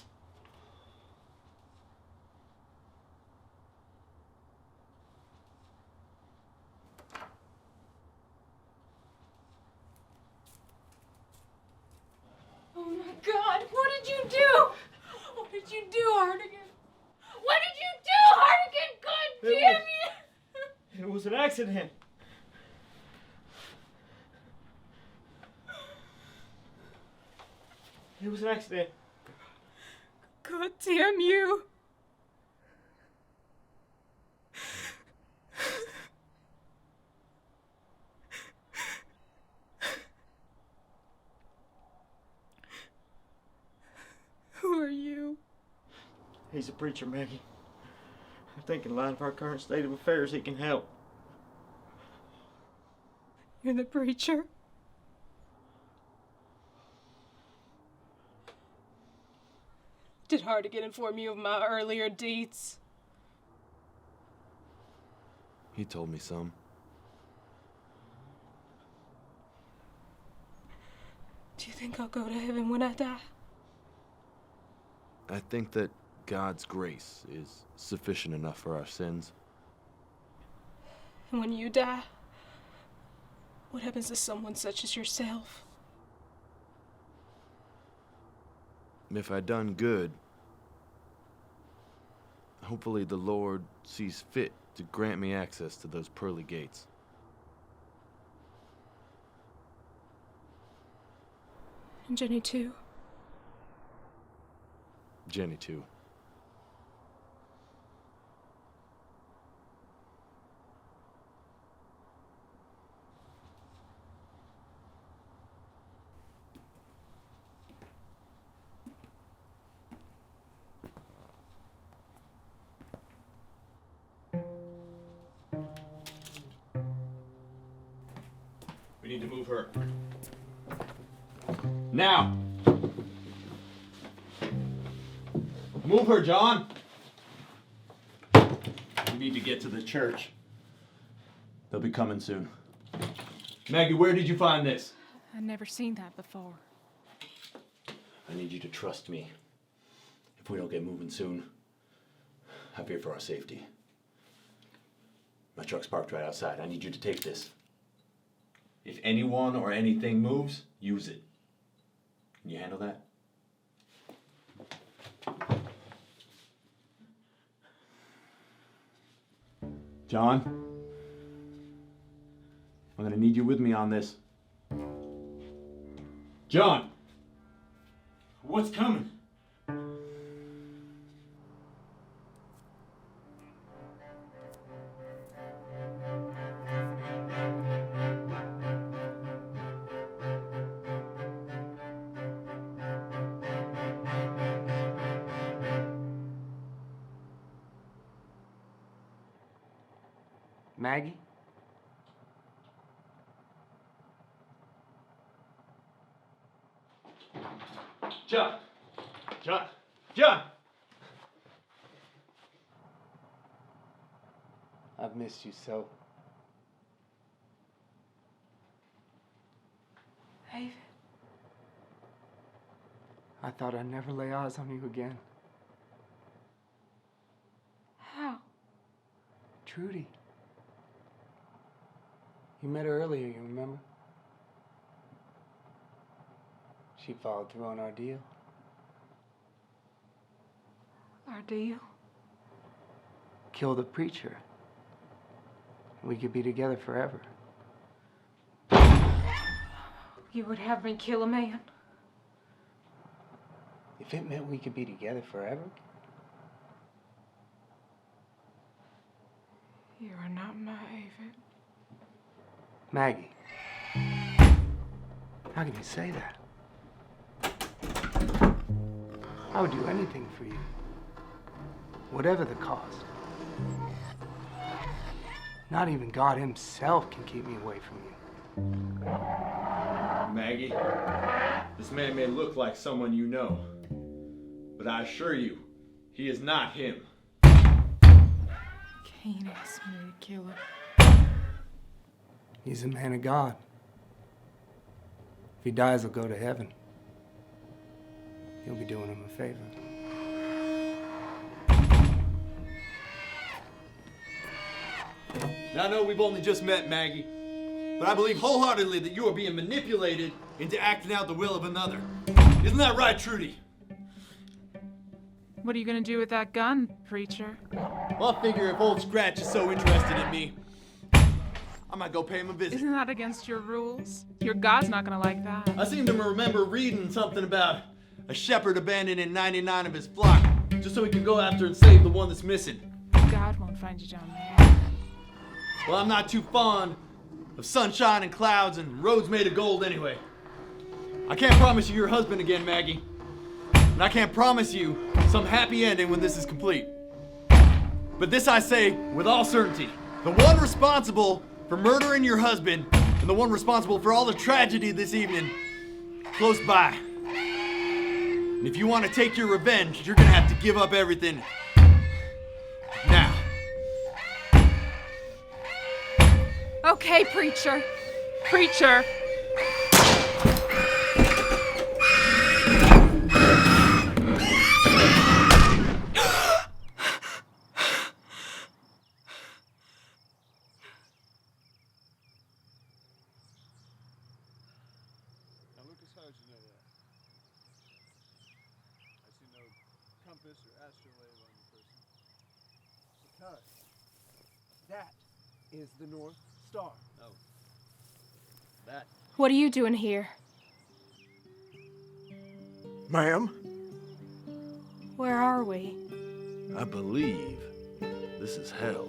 [SPEAKER 20] Oh my God, what did you do? What did you do, Hardigan? What did you do, Hardigan? God damn you!
[SPEAKER 18] It was an accident. It was an accident.
[SPEAKER 20] God damn you! Who are you?
[SPEAKER 18] He's a preacher, Maggie. I think in light of our current state of affairs, he can help.
[SPEAKER 20] You're the preacher? Did Hardigan inform you of my earlier deeds?
[SPEAKER 7] He told me some.
[SPEAKER 20] Do you think I'll go to heaven when I die?
[SPEAKER 7] I think that God's grace is sufficient enough for our sins.
[SPEAKER 20] And when you die, what happens to someone such as yourself?
[SPEAKER 7] If I done good, hopefully the Lord sees fit to grant me access to those pearly gates.
[SPEAKER 20] And Jenny too.
[SPEAKER 7] Jenny too.
[SPEAKER 18] We need to move her. Now! Move her, John! We need to get to the church. They'll be coming soon. Maggie, where did you find this?
[SPEAKER 20] I've never seen that before.
[SPEAKER 18] I need you to trust me. If we don't get moving soon, I fear for our safety. My truck's parked right outside. I need you to take this. If anyone or anything moves, use it. Can you handle that? John, I'm gonna need you with me on this. John! What's coming?
[SPEAKER 1] Maggie?
[SPEAKER 18] John! John! John!
[SPEAKER 1] I've missed you so.
[SPEAKER 20] David.
[SPEAKER 1] I thought I'd never lay eyes on you again.
[SPEAKER 20] How?
[SPEAKER 1] Trudy. You met her earlier, you remember? She followed through on our deal.
[SPEAKER 20] Our deal?
[SPEAKER 1] Kill the preacher. We could be together forever.
[SPEAKER 20] You would have me kill a man?
[SPEAKER 1] If it meant we could be together forever,
[SPEAKER 16] You are not my David.
[SPEAKER 4] Maggie. How can you say that? I would do anything for you. Whatever the cost. Not even God himself can keep me away from you.
[SPEAKER 7] Maggie, this man may look like someone you know, but I assure you, he is not him.
[SPEAKER 16] Cain asked me to kill him.
[SPEAKER 4] He's a man of God. If he dies, he'll go to heaven. You'll be doing him a favor.
[SPEAKER 7] Now, I know we've only just met, Maggie, but I believe wholeheartedly that you are being manipulated into acting out the will of another. Isn't that right, Trudy?
[SPEAKER 16] What are you gonna do with that gun, preacher?
[SPEAKER 7] Well, I figure if Old Scratch is so interested in me, I might go pay him a visit.
[SPEAKER 16] Isn't that against your rules? Your God's not gonna like that.
[SPEAKER 7] I seem to remember reading something about a shepherd abandoning 99 of his flock just so he can go after and save the one that's missing.
[SPEAKER 16] God won't find you down there.
[SPEAKER 7] Well, I'm not too fond of sunshine and clouds and roads made of gold anyway. I can't promise you your husband again, Maggie. And I can't promise you some happy ending when this is complete. But this I say with all certainty. The one responsible for murdering your husband and the one responsible for all the tragedy this evening, close by. And if you want to take your revenge, you're gonna have to give up everything now.
[SPEAKER 16] Okay, preacher. Preacher.
[SPEAKER 6] Now, Lucas, how did you know that? I see no compass or astrolabe on your person.
[SPEAKER 14] Because that is the North Star.
[SPEAKER 7] Oh. That.
[SPEAKER 20] What are you doing here?
[SPEAKER 14] Ma'am?
[SPEAKER 20] Where are we?
[SPEAKER 17] I believe this is hell.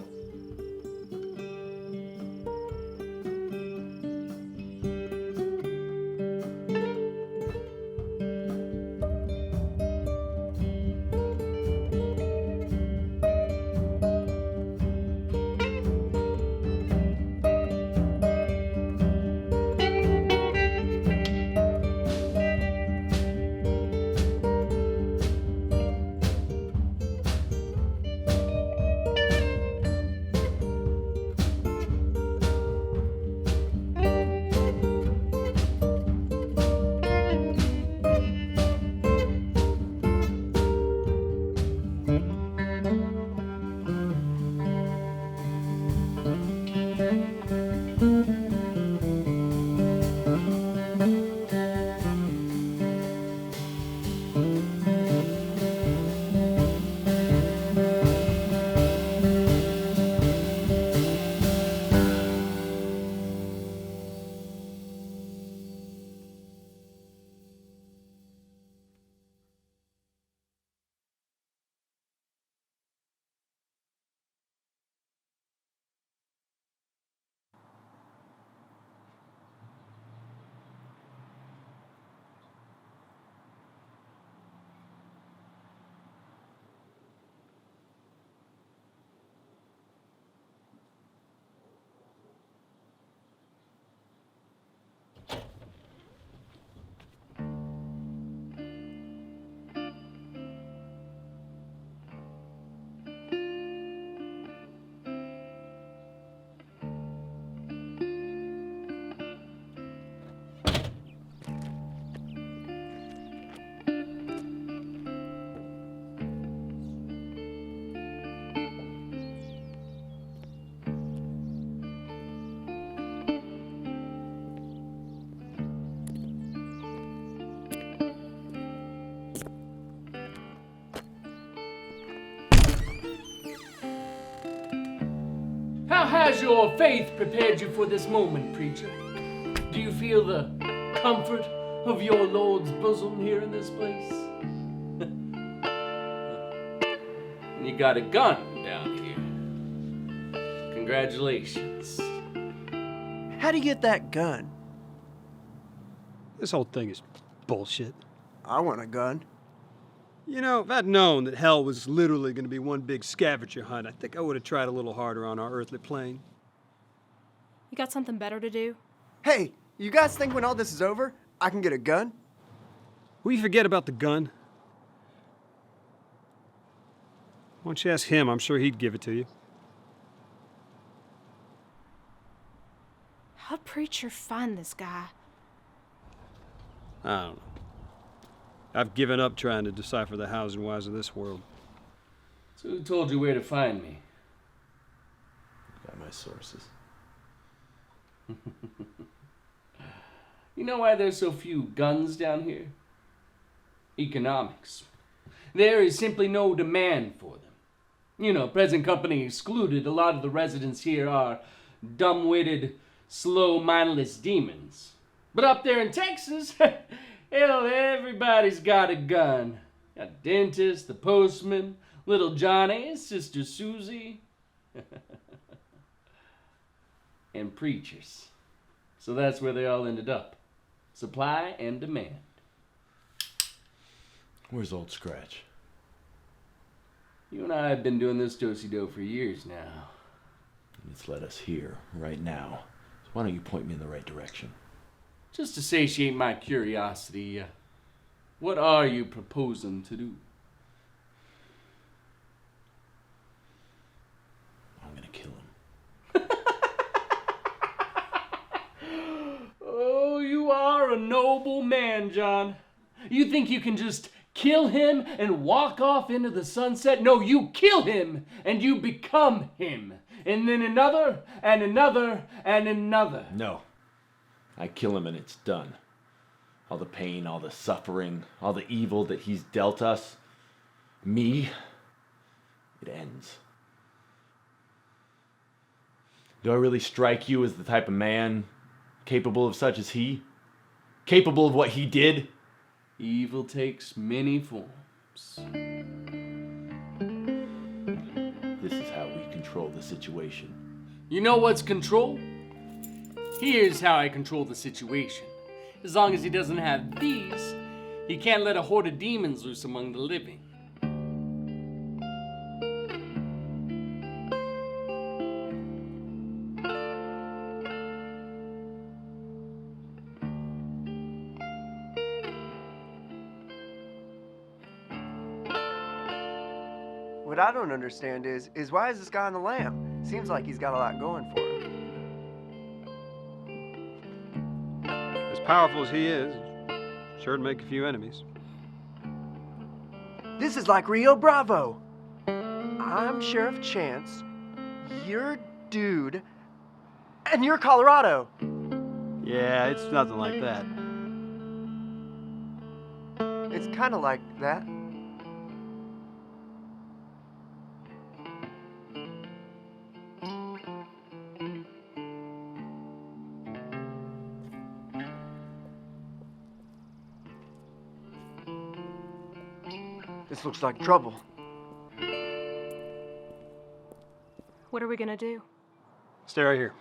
[SPEAKER 8] How has your faith prepared you for this moment, preacher? Do you feel the comfort of your Lord's bosom here in this place? And you got a gun down here. Congratulations.
[SPEAKER 14] How'd he get that gun?
[SPEAKER 6] This whole thing is bullshit.
[SPEAKER 14] I want a gun.
[SPEAKER 6] You know, if I'd known that hell was literally going to be one big scavenger hunt, I think I would have tried a little harder on our earthly plane.
[SPEAKER 5] You got something better to do?
[SPEAKER 14] Hey, you guys think when all this is over, I can get a gun?
[SPEAKER 6] Will you forget about the gun? Why don't you ask him? I'm sure he'd give it to you.
[SPEAKER 5] How'd Preacher find this guy?
[SPEAKER 6] I don't know. I've given up trying to decipher the hows and whys of this world.
[SPEAKER 8] So who told you where to find me?
[SPEAKER 7] Got my sources.
[SPEAKER 8] You know why there's so few guns down here? Economics. There is simply no demand for them. You know, present company excluded, a lot of the residents here are dumb-witted, slow, mindless demons. But up there in Texas, hell, everybody's got a gun. Got a dentist, the postman, little Johnny, Sister Susie, and preachers. So that's where they all ended up. Supply and demand.
[SPEAKER 7] Where's Old Scratch?
[SPEAKER 8] You and I have been doing this do-si-do for years now.
[SPEAKER 7] And it's led us here, right now. So why don't you point me in the right direction?
[SPEAKER 8] Just to satiate my curiosity, what are you proposing to do?
[SPEAKER 7] I'm gonna kill him.
[SPEAKER 8] Oh, you are a noble man, John. You think you can just kill him and walk off into the sunset? No, you kill him and you become him. And then another, and another, and another.
[SPEAKER 7] No. I kill him and it's done. All the pain, all the suffering, all the evil that he's dealt us, me, it ends. Do I really strike you as the type of man capable of such as he? Capable of what he did?
[SPEAKER 8] Evil takes many forms.
[SPEAKER 7] This is how we control the situation.
[SPEAKER 8] You know what's control? Here's how I control the situation. As long as he doesn't have these, he can't let a horde of demons loose among the living.
[SPEAKER 14] What I don't understand is why is this guy on the lam? Seems like he's got a lot going for him.
[SPEAKER 6] As powerful as he is, sure to make a few enemies.
[SPEAKER 14] This is like Rio Bravo. I'm Sheriff Chance, you're Dude, and you're Colorado.
[SPEAKER 6] Yeah, it's nothing like that.
[SPEAKER 14] It's kind of like that. This looks like trouble.
[SPEAKER 5] What are we gonna do?
[SPEAKER 6] Stay right here.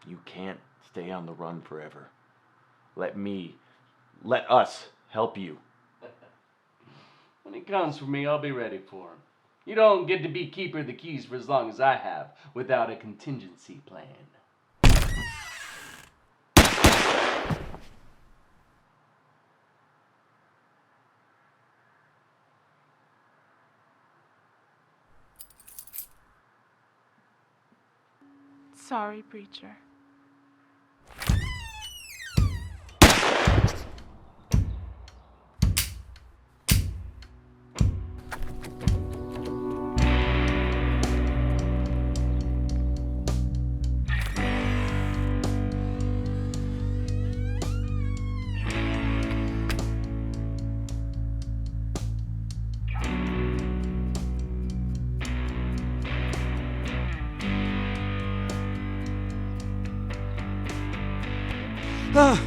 [SPEAKER 7] You can't stay on the run forever. Let us help you.
[SPEAKER 8] When he comes for me, I'll be ready for him. You don't get to be keeper of the keys for as long as I have without a contingency plan.
[SPEAKER 16] Sorry, Preacher.
[SPEAKER 14] Oh,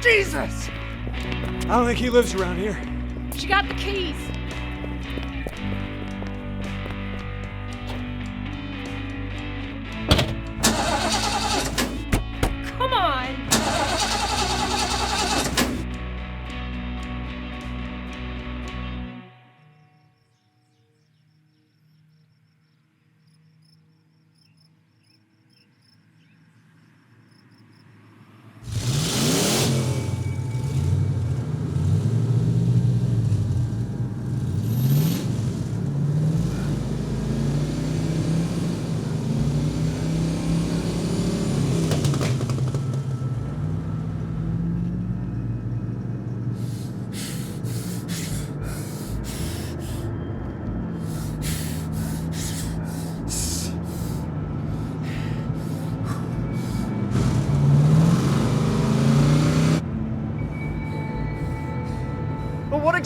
[SPEAKER 14] Jesus!
[SPEAKER 6] I don't think he lives around here.
[SPEAKER 11] She got the keys.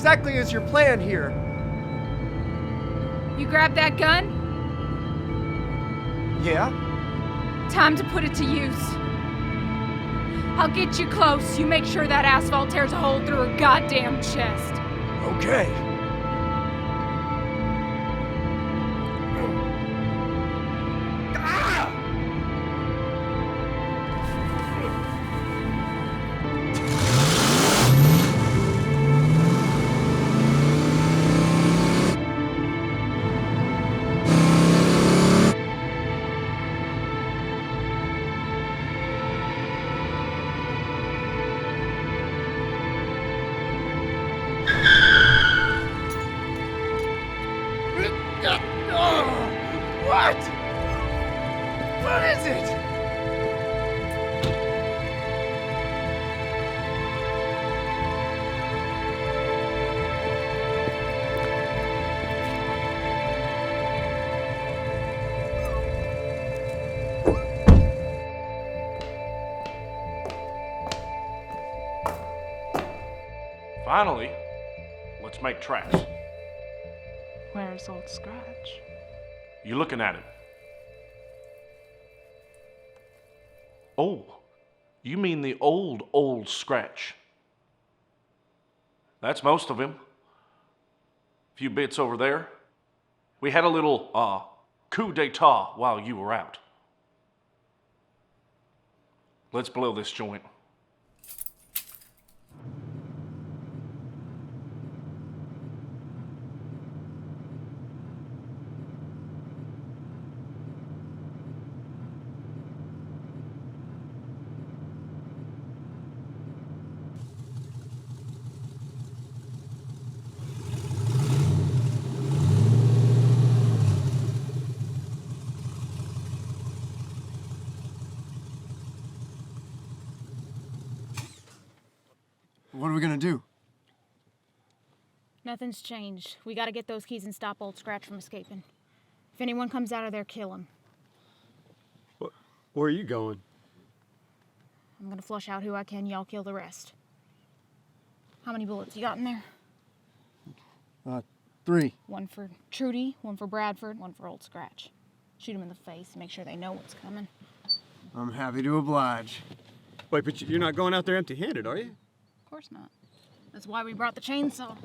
[SPEAKER 14] exactly is your plan here?
[SPEAKER 22] You grab that gun?
[SPEAKER 14] Yeah?
[SPEAKER 22] Time to put it to use. I'll get you close. You make sure that asphalt tears a hole through her goddamn chest.
[SPEAKER 14] Okay. What? What is it?
[SPEAKER 21] Finally, let's make tracks.
[SPEAKER 16] Where's Old Scratch?
[SPEAKER 21] You looking at him? Oh, you mean the old Scratch. That's most of him. A few bits over there. We had a little, coup d'etat while you were out. Let's blow this joint.
[SPEAKER 4] What are we gonna do?
[SPEAKER 22] Nothing's changed. We gotta get those keys and stop Old Scratch from escaping. If anyone comes out of there, kill him.
[SPEAKER 6] Where are you going?
[SPEAKER 22] I'm gonna flush out who I can, y'all kill the rest. How many bullets you got in there?
[SPEAKER 4] 3.
[SPEAKER 22] One for Trudy, one for Bradford, one for Old Scratch. Shoot them in the face, make sure they know what's coming.
[SPEAKER 4] I'm happy to oblige.
[SPEAKER 6] Wait, but you're not going out there empty-handed, are you?
[SPEAKER 22] Of course not. That's why we brought the chainsaw.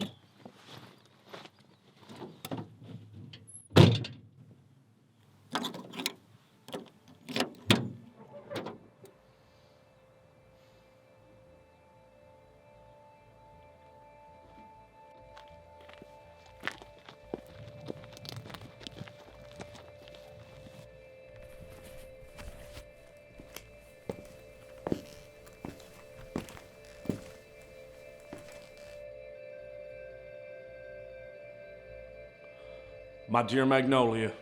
[SPEAKER 21] My dear Magnolia,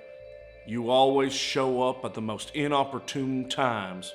[SPEAKER 21] you always show up at the most inopportune times.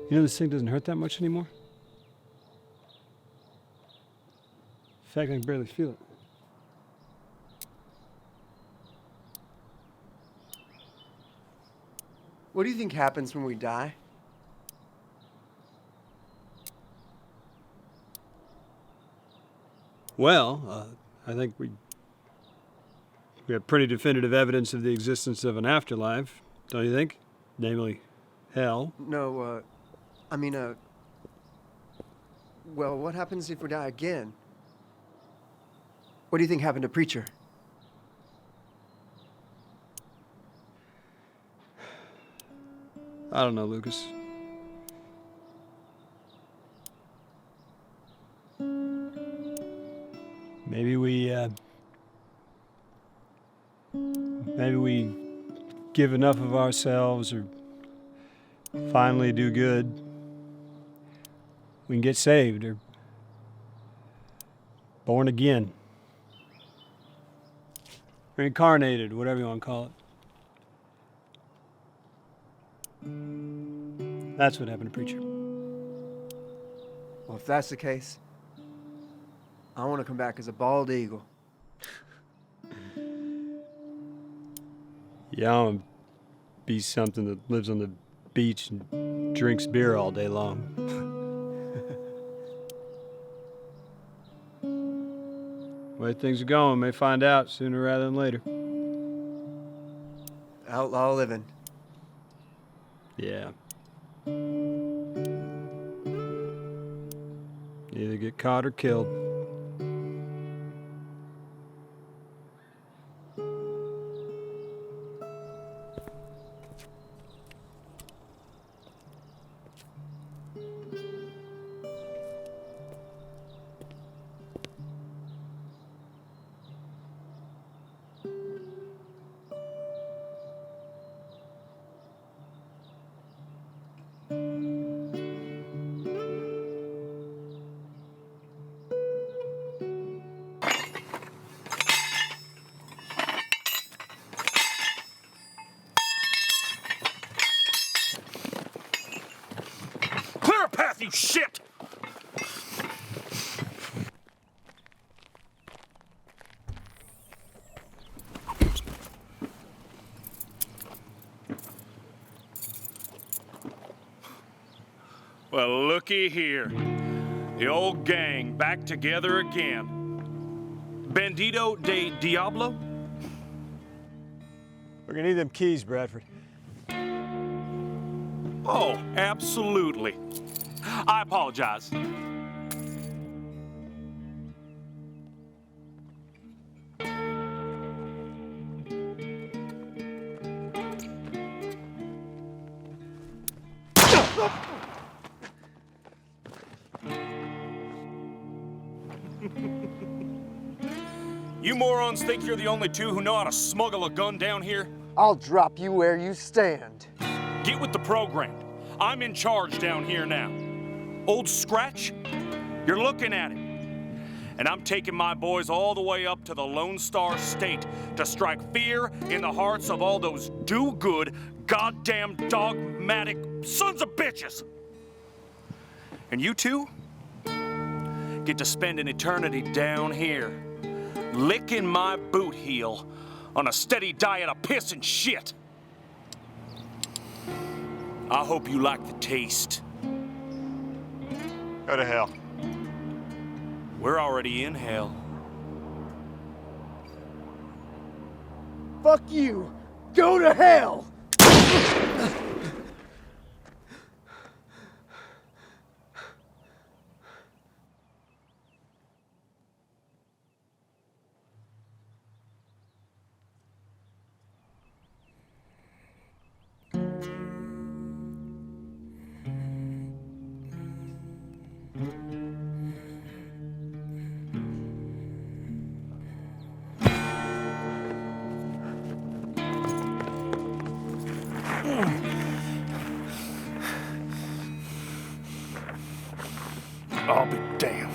[SPEAKER 6] You know this thing doesn't hurt that much anymore? In fact, I can barely feel it.
[SPEAKER 14] What do you think happens when we die?
[SPEAKER 6] Well, I think we have pretty definitive evidence of the existence of an afterlife, don't you think? Namely, hell.
[SPEAKER 14] No, I mean, well, what happens if we die again? What do you think happened to Preacher?
[SPEAKER 6] I don't know, Lucas. Maybe we give enough of ourselves or finally do good. We can get saved or born again. Reincarnated, whatever you want to call it. That's what happened to Preacher.
[SPEAKER 4] Well, if that's the case, I want to come back as a bald eagle.
[SPEAKER 6] Yeah, I want to be something that lives on the beach and drinks beer all day long. The way things are going, may find out sooner rather than later.
[SPEAKER 4] Outlaw living.
[SPEAKER 6] Yeah. Either get caught or killed.
[SPEAKER 3] Clear a path, you shit! Well, looky here. The old gang back together again. Bandito de Diablo?
[SPEAKER 6] We're gonna need them keys, Bradford.
[SPEAKER 3] Oh, absolutely. I apologize. You morons think you're the only two who know how to smuggle a gun down here?
[SPEAKER 4] I'll drop you where you stand.
[SPEAKER 3] Get with the program. I'm in charge down here now. Old Scratch, you're looking at it. And I'm taking my boys all the way up to the Lone Star State to strike fear in the hearts of all those do-good, goddamn dogmatic sons of bitches. And you two get to spend an eternity down here, licking my boot heel on a steady diet of piss and shit. I hope you like the taste.
[SPEAKER 6] Go to hell.
[SPEAKER 3] We're already in hell.
[SPEAKER 4] Fuck you! Go to hell!
[SPEAKER 3] I'll be damned.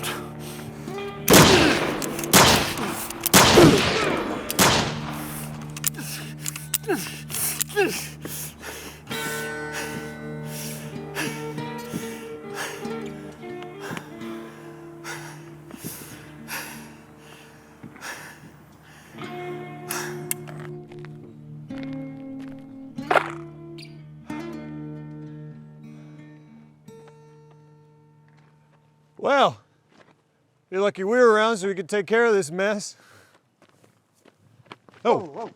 [SPEAKER 6] Well, you're lucky we were around so we could take care of this mess. Oh.
[SPEAKER 4] Whoa.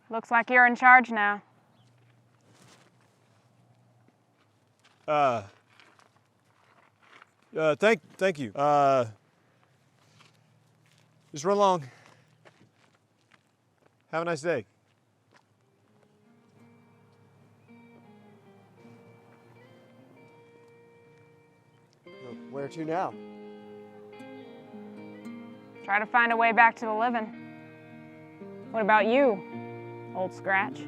[SPEAKER 22] Looks like you're in charge now.
[SPEAKER 6] Thank you. Just run along. Have a nice day.
[SPEAKER 4] Where to now?
[SPEAKER 22] Try to find a way back to the living. What about you, old Scratch?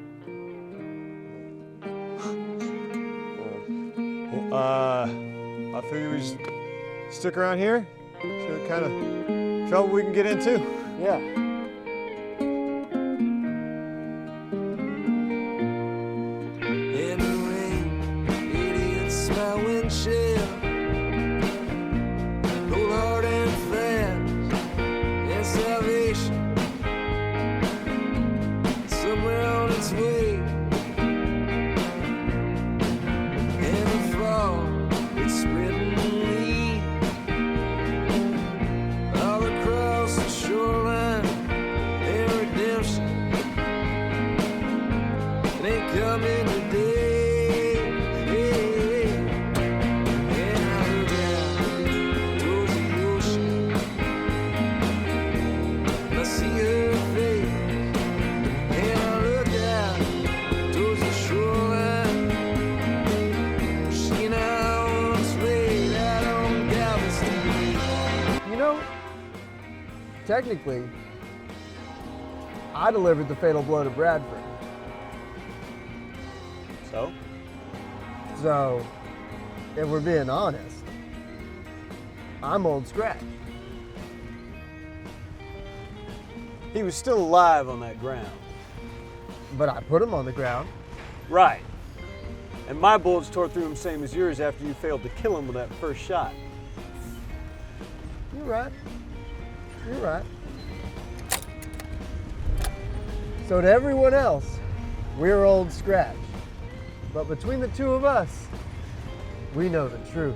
[SPEAKER 6] I figure we just Stick around here, see what kind of trouble we can get into.
[SPEAKER 4] Yeah.
[SPEAKER 9] In the rain, idiots, my windshield. Cold hard and fast, and salvation somewhere on its way. And the fall, it's spreading leaves all across the shoreline. And redemption, it ain't coming today. And I look out towards the ocean, I see her face. And I look out towards the shoreline, she and I once laid out on Galveston.
[SPEAKER 4] You know, technically, I delivered the fatal blow to Bradford.
[SPEAKER 6] So?
[SPEAKER 4] So, if we're being honest, I'm Old Scratch.
[SPEAKER 6] He was still alive on that ground.
[SPEAKER 4] But I put him on the ground.
[SPEAKER 6] Right. And my bullets tore through him same as yours after you failed to kill him with that first shot.
[SPEAKER 4] You're right. You're right. So to everyone else, we're Old Scratch. But between the two of us, we know the truth.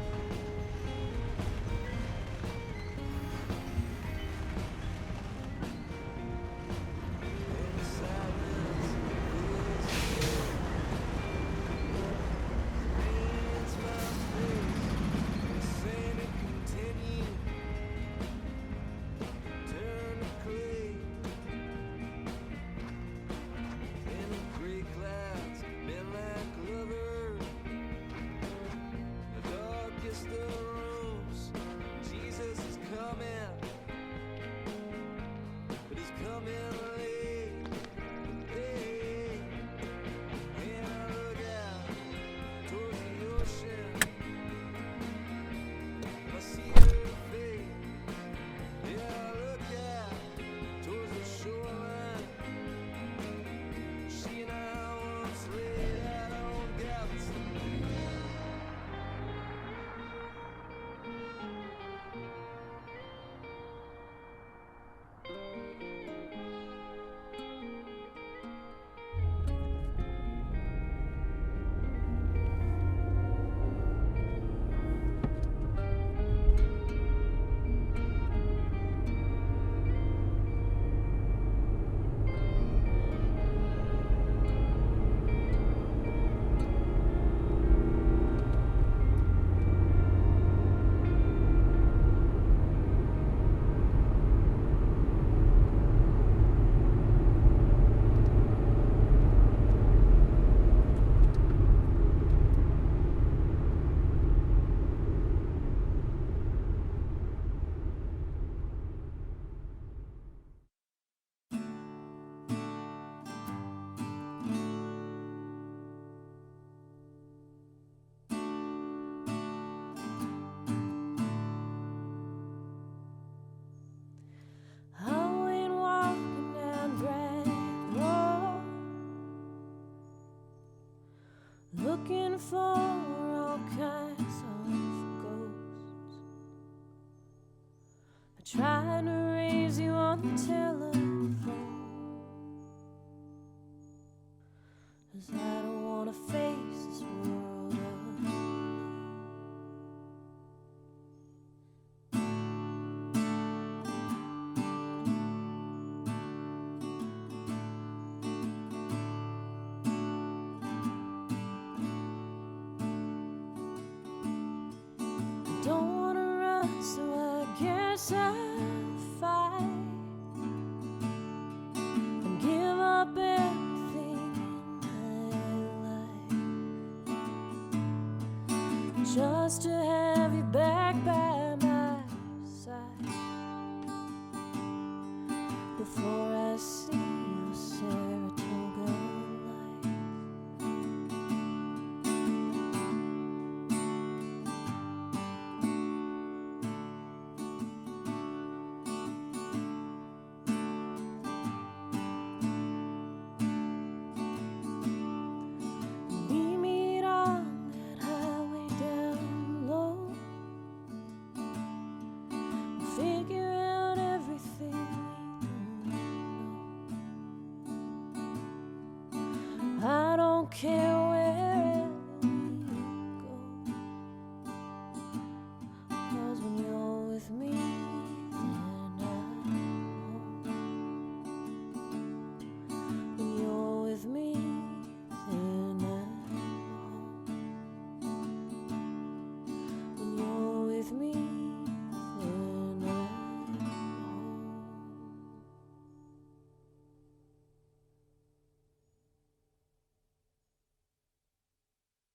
[SPEAKER 12] Looking for all kinds of ghosts. I tried to raise you on the telephone, 'cause I don't wanna face this world alone. Don't wanna run, so I guess I'll fight and give up everything in my life just to have